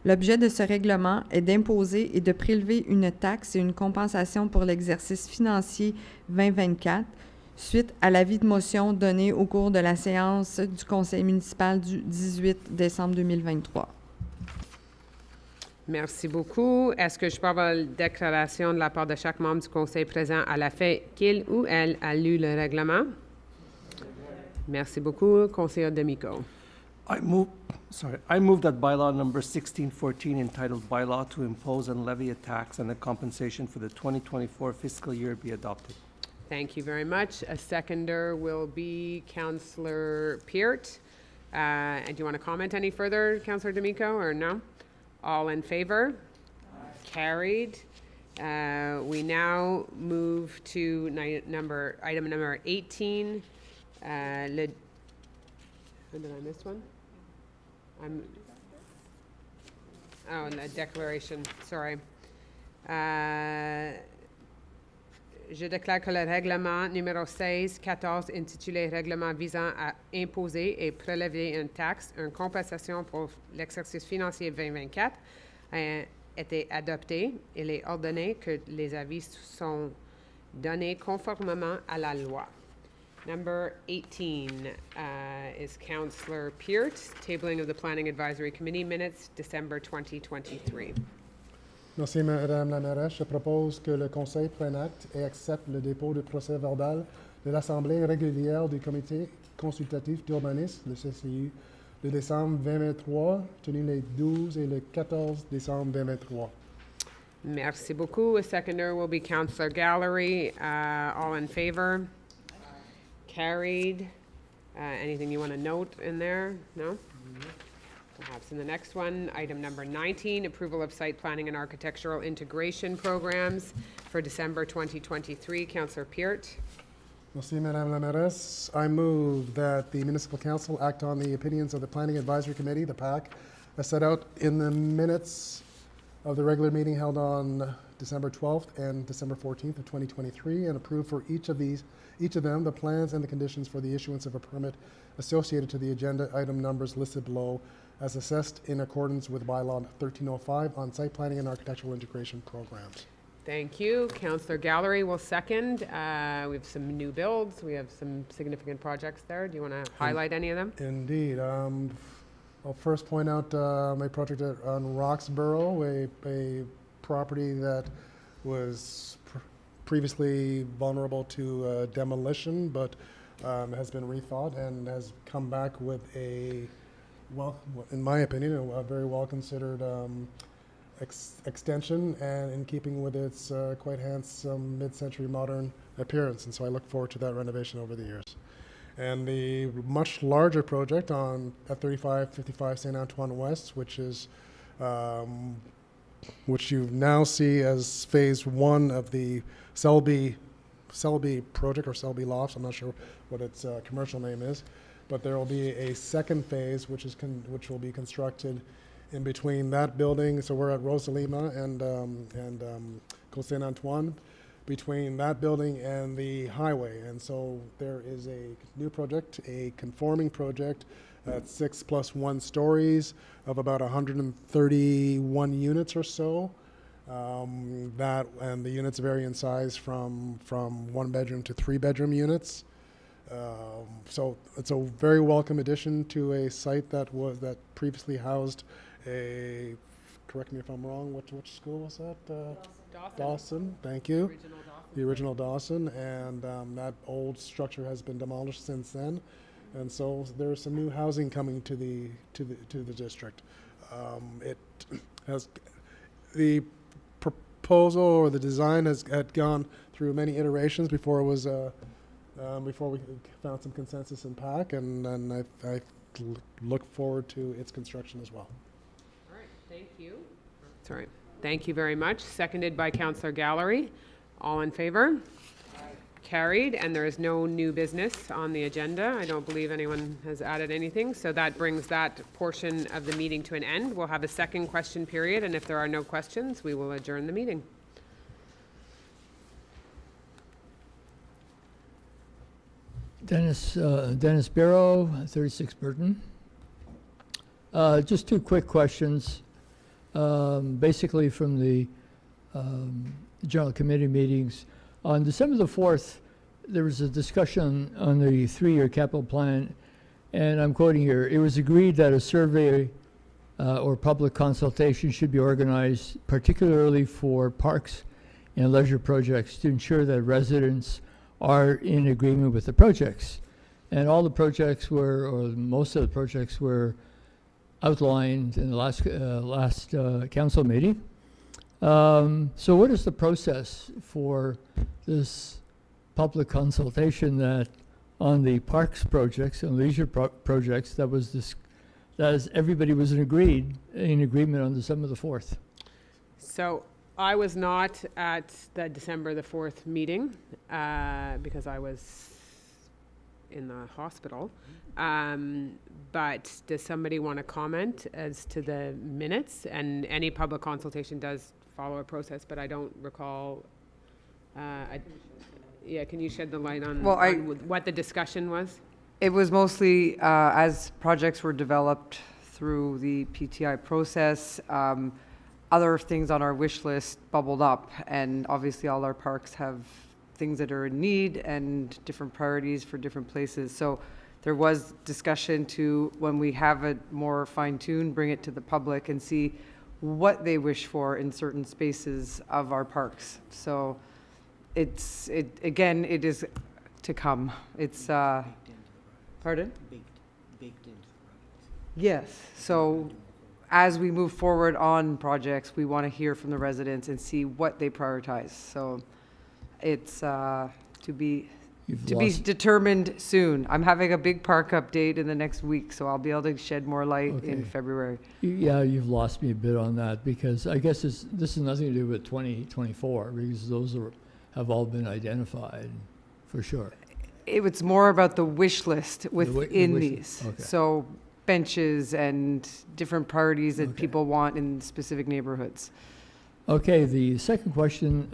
Speaker 15: L'objet de ce règlement est d'imposer et de prélever une taxe et une compensation pour l'exercice financier 2024 suite à l'avis de motion donné au cours de la séance du Conseil municipal du 18 décembre 2023.
Speaker 1: Merci beaucoup. Est-ce que je peux avoir une déclaration de la part de chaque membre du Conseil présent à la fin qu'il ou elle a lu le règlement? Merci beaucoup. Conseiller D'Amico.
Speaker 2: I move that bylaw number 1614 entitled Bylaw to Impose and Levy a Tax and a Compensation for the 2024 fiscal year be adopted.
Speaker 1: Thank you very much. A seconder will be Councillor Peart. And do you want to comment any further, Councillor D'Amico, or no? All in favor? Carried. We now move to item number 18. Did I miss one? La declaration, sorry. Je déclare que le règlement numéro 1614 intitulé Règlement visant à imposer et prélever une taxe, une compensation pour l'exercice financier 2024 a été adopté. Il est ordonné que les avis sont donnés conformément à la loi. Number 18 is Councillor Peart, tabling of the Planning Advisory Committee minutes, December 2023.
Speaker 12: Merci, Madame la mairesse. Je propose que le Conseil prenne acte et accepte le dépôt de procès-verbal de l'Assemblée régulière du Comité consultatif d'urbanisme, le CCU, le décembre 2023, tenu les 12 et le 14 décembre 2023.
Speaker 1: Merci beaucoup. A seconder will be Councillor Gallery. All in favor? Carried. Anything you want to note in there? No? Perhaps in the next one, item number 19, approval of site planning and architectural integration programs for December 2023. Councillor Peart.
Speaker 12: Merci, Madame la mairesse. I move that the Municipal Council act on the opinions of the Planning Advisory Committee, the PAC, as set out in the minutes of the regular meeting held on December 12th and December 14th of 2023, and approve for each of them the plans and the conditions for the issuance of a permit associated to the agenda item numbers listed below as assessed in accordance with bylaw 1305 on site planning and architectural integration programs.
Speaker 1: Thank you. Councillor Gallery will second. We have some new builds. We have some significant projects there. Do you want to highlight any of them?
Speaker 12: Indeed. I'll first point out my project on Roxborough, a property that was previously vulnerable to demolition, but has been rethought and has come back with a, well, in my opinion, a very well-considered extension, and in keeping with its quite handsome mid-century modern appearance. And so I look forward to that renovation over the years. And the much larger project on at 3555 St. Antoine West, which is which you now see as phase one of the Selby project, or Selby Lofts. I'm not sure what its commercial name is, but there will be a second phase which will be constructed in between that building. So we're at Rosalima and Côte Saint Antoine, between that building and the highway. And so there is a new project, a conforming project, at 6 plus 1 stories of about 131 units or so. And the units vary in size from 1 bedroom to 3 bedroom units. So it's a very welcome addition to a site that previously housed a, correct me if I'm wrong, which school was that? Dawson, thank you. The original Dawson, and that old structure has been demolished since then, and so there's some new housing coming to the district. It has the proposal or the design had gone through many iterations before it was before we found some consensus in PAC, and I look forward to its construction as well.
Speaker 1: All right, thank you. Sorry, thank you very much. Seconded by Councillor Gallery. All in favor? Carried, and there is no new business on the agenda. I don't believe anyone has added anything, so that brings that portion of the meeting to an end. We'll have a second question period, and if there are no questions, we will adjourn the meeting.
Speaker 16: Dennis Barrow, 36 Burton. Just two quick questions. Basically from the General Committee meetings. On December the 4th, there was a discussion on the 3-year capital plan, and I'm quoting here, it was agreed that a survey or public consultation should be organized, particularly for parks and leisure projects, to ensure that residents are in agreement with the projects. And all the projects were, or most of the projects were outlined in the last council meeting. So what is the process for this public consultation that on the parks projects and leisure projects that was this, that is, everybody was in agreement on December the 4th?
Speaker 1: So I was not at the December the 4th meeting because I was in the hospital. But does somebody want to comment as to the minutes? And any public consultation does follow a process, but I don't recall. Yeah, can you shed the light on, on what the discussion was?
Speaker 6: It was mostly as projects were developed through the PTI process, other things on our wish list bubbled up, and obviously all our parks have things that are in need and different priorities for different places. So there was discussion to, when we have it more fine-tuned, bring it to the public and see what they wish for in certain spaces of our parks. So again, it is to come. It's, pardon?
Speaker 17: Baked into.
Speaker 6: Yes. So as we move forward on projects, we want to hear from the residents and see what they prioritize. So it's to be determined soon. I'm having a big park update in the next week, so I'll be able to shed more light in February.
Speaker 16: Yeah, you've lost me a bit on that, because I guess this has nothing to do with 2024, because those have all been identified for sure.
Speaker 6: It's more about the wish list within these.
Speaker 16: Okay.
Speaker 6: So benches and different priorities that people want in specific neighborhoods.
Speaker 16: Okay, the second question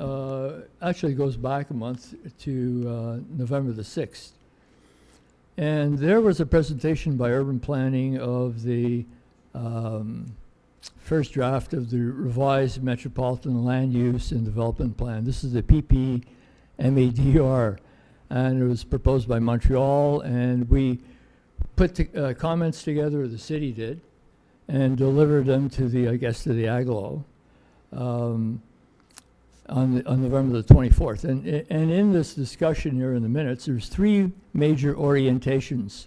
Speaker 16: actually goes back a month to November the 6th. And there was a presentation by Urban Planning of the first draft of the revised Metropolitan Land Use and Development Plan. This is the PPMADR, and it was proposed by Montreal, and we put the comments together, the city did, and delivered them to the, I guess, to the AGGLO. On November the 24th. And in this discussion here in the minutes, there's 3 major orientations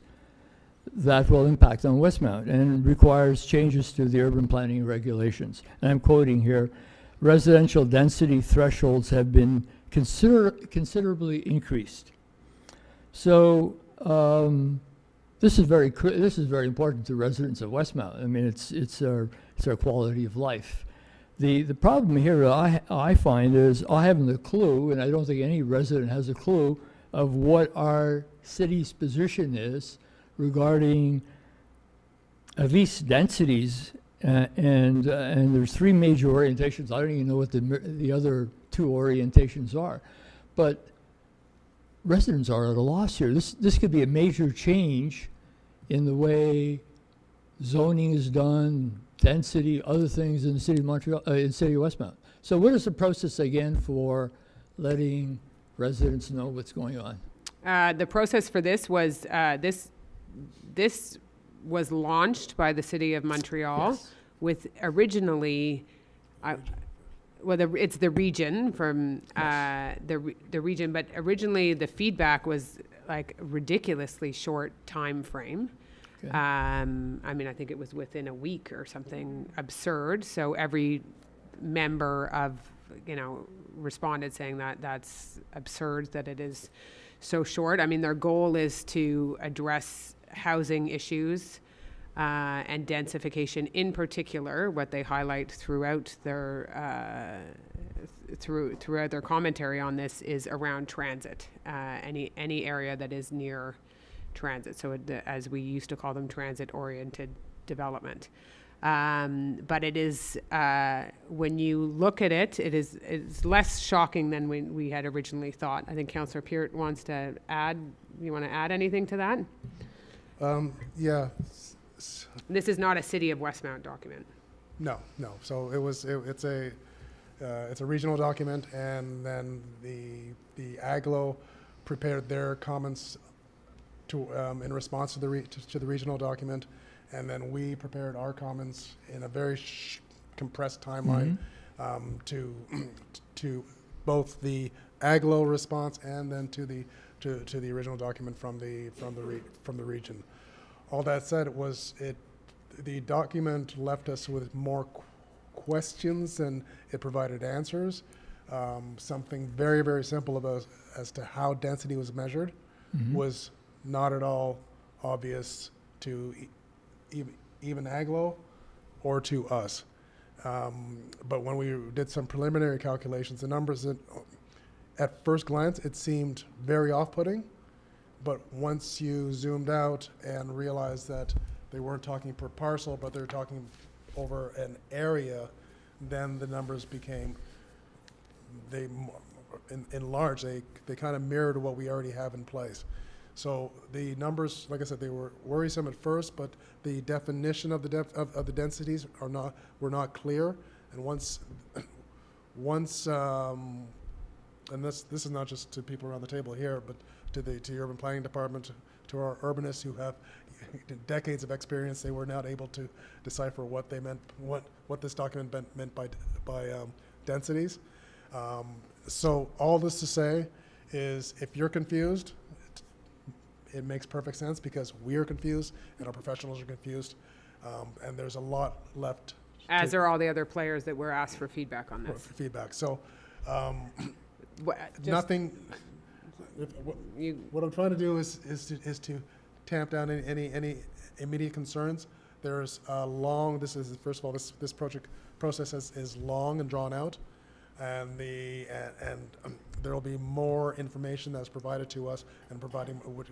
Speaker 16: that will impact on Westmount and requires changes to the urban planning regulations. And I'm quoting here, residential density thresholds have been considerably increased. So this is very important to residents of Westmount. I mean, it's our quality of life. The problem here I find is I haven't a clue, and I don't think any resident has a clue, of what our city's position is regarding at least densities, and there's 3 major orientations. I don't even know what the other 2 orientations are, but residents are at a loss here. This could be a major change in the way zoning is done, density, other things in the city of Montreal, in the city of Westmount. So what is the process again for letting residents know what's going on?
Speaker 1: The process for this was, this was launched by the City of Montreal with originally, it's the region from the region, but originally the feedback was like ridiculously short time frame.
Speaker 16: Okay.
Speaker 1: I mean, I think it was within a week or something absurd. So every member of, responded saying that that's absurd that it is so short. I mean, their goal is to address housing issues and densification in particular. What they highlight throughout their throughout their commentary on this is around transit, any area that is near transit. So as we used to call them, transit-oriented development. But it is, when you look at it, it's less shocking than we had originally thought. I think Councillor Peart wants to add. You want to add anything to that?
Speaker 12: Yeah.
Speaker 1: This is not a City of Westmount document.
Speaker 12: No. So it's a regional document, and then the AGLO prepared their comments to in response to the regional document, and then we prepared our comments in a very compressed timeline to both the AGLO response and then to the original document from the region. All that said, the document left us with more questions than it provided answers. Something very, very simple about as to how density was measured was not at all obvious to even AGLO or to us. But when we did some preliminary calculations, the numbers at first glance, it seemed very off-putting. But once you zoomed out and realized that they weren't talking per parcel, but they're talking over an area, then the numbers became, in large, they kind of mirrored what we already have in place. So the numbers, like I said, they were worrisome at first, but the definition of the densities were not clear. And once, and this is not just to people around the table here, but to the urban planning department, to our urbanists who have decades of experience, they were not able to decipher what they meant, what this document meant by densities. So all this to say is, if you're confused, it makes perfect sense, because we're confused and our professionals are confused, and there's a lot left.
Speaker 1: As are all the other players that were asked for feedback on this.
Speaker 12: For feedback. So
Speaker 1: Just-
Speaker 12: nothing. What I'm trying to do is to tamp down any immediate concerns. There's a long. First of all, this process is long and drawn out, and there will be more information that's provided to us, and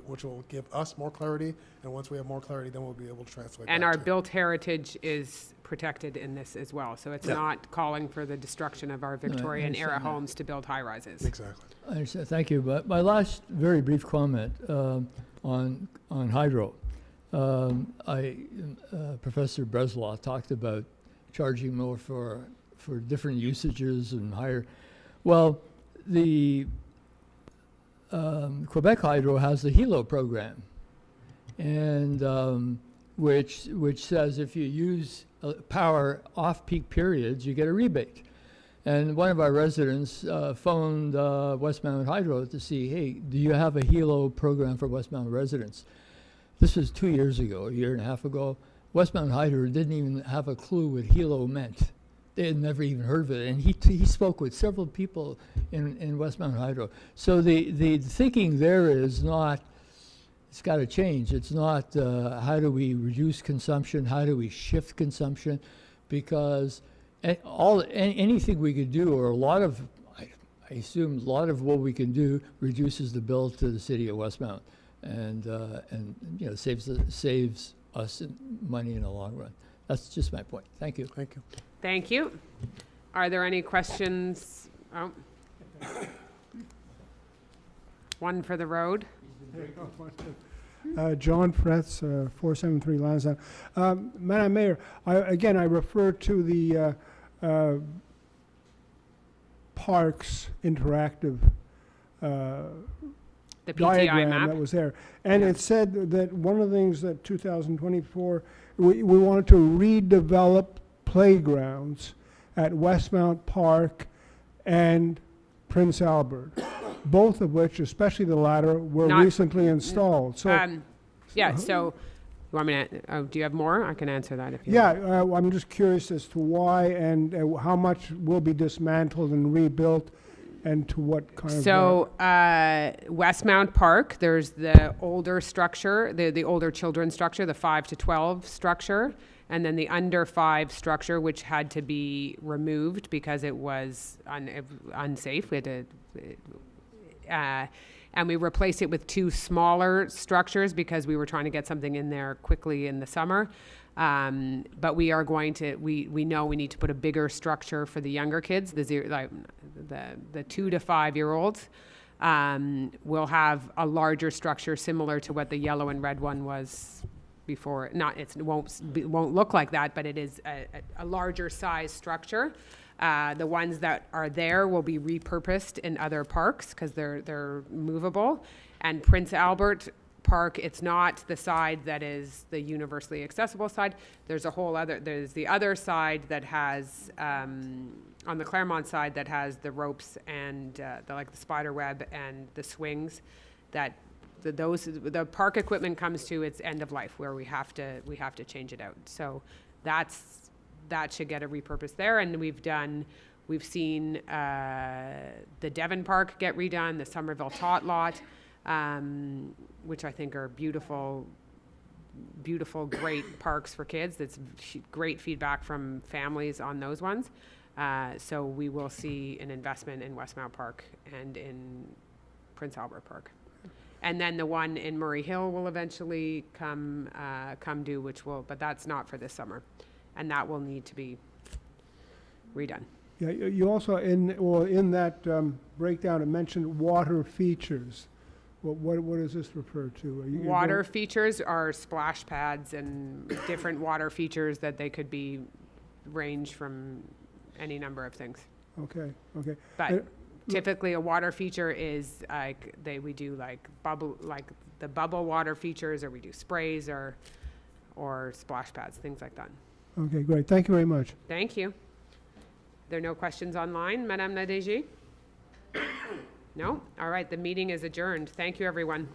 Speaker 12: which will give us more clarity. And once we have more clarity, then we'll be able to translate.
Speaker 1: And
Speaker 12: that
Speaker 1: our
Speaker 12: to-
Speaker 1: built heritage is protected in this as well. So it's not calling for the destruction of our Victorian era
Speaker 16: understand that.
Speaker 1: homes to build high rises.
Speaker 12: Exactly.
Speaker 16: I understand. Thank you. But my last very brief comment on hydro. Professor Breslaw talked about charging more for different usages and higher. Well, the Quebec Hydro has the HELO program, and which says if you use power off-peak periods, you get a rebate. And one of our residents phoned Westmount Hydro to see, hey, do you have a HELO program for Westmount residents? This was 2 years ago, a year and a half ago. Westmount Hydro didn't even have a clue what HELO meant. They had never even heard of it. And he spoke with several people in Westmount Hydro. So the thinking there is not, it's got to change. It's not how do we reduce consumption, how do we shift consumption, because anything we could do, or a lot of, I assume a lot of what we can do reduces the bill to the city of Westmount, and saves us money in the long run. That's just my point. Thank you.
Speaker 12: Thank you.
Speaker 1: Thank you. Are there any questions? Oh. One for the road.
Speaker 13: John Fretz, 473 Lansdowne. Madam Mayor, I refer to the Parks interactive
Speaker 1: The PTI
Speaker 13: diagram
Speaker 1: map.
Speaker 13: that was there. And it said that one of the things that 2024, we wanted to redevelop playgrounds at Westmount Park and Prince Albert, both of which, especially the latter, were
Speaker 1: Not-
Speaker 13: recently installed. So,
Speaker 1: Yeah, so, you want me to, do you have more? I can answer that if you
Speaker 13: yeah,
Speaker 1: want.
Speaker 13: I'm just curious as to why and how much will be dismantled and rebuilt and to what kind of...
Speaker 1: So, Westmount Park, there's the older structure, the older children's structure, the 5 to 12 structure, and then the under 5 structure, which had to be removed because it was unsafe. We had to, and we replaced it with 2 smaller structures because we were trying to get something in there quickly in the summer. But we are going to, we know we need to put a bigger structure for the younger kids, the 2 to 5 year olds. We'll have a larger structure similar to what the yellow and red one was before. It won't look like that, but it is a larger size structure. The ones that are there will be repurposed in other parks because they're movable. And Prince Albert Park, it's not the side that is the universally accessible side. There's the other side that has, on the Claremont side, that has the ropes and the spider web and the swings that the park equipment comes to its end of life where we have to change it out. So that should get a repurpose there. And we've seen the Devon Park get redone, the Somerville Tot Lot, which I think are beautiful, great parks for kids. That's great feedback from families on those ones. So we will see an investment in Westmount Park and in Prince Albert Park. And then the one in Murray Hill will eventually come due, but that's not for this summer. And that will need to be redone.
Speaker 13: Yeah, you also, in that breakdown, it mentioned water features. What does this refer to?
Speaker 1: Water features are splash pads and different water features that they could be range from any number of things.
Speaker 13: Okay.
Speaker 1: But typically a water feature is like we do the bubble water features, or we do sprays or splash pads, things like that.
Speaker 13: Okay, great. Thank you very much.
Speaker 1: Thank you. There are no questions online, Madame la DG? No? All right, the meeting is adjourned. Thank you, everyone.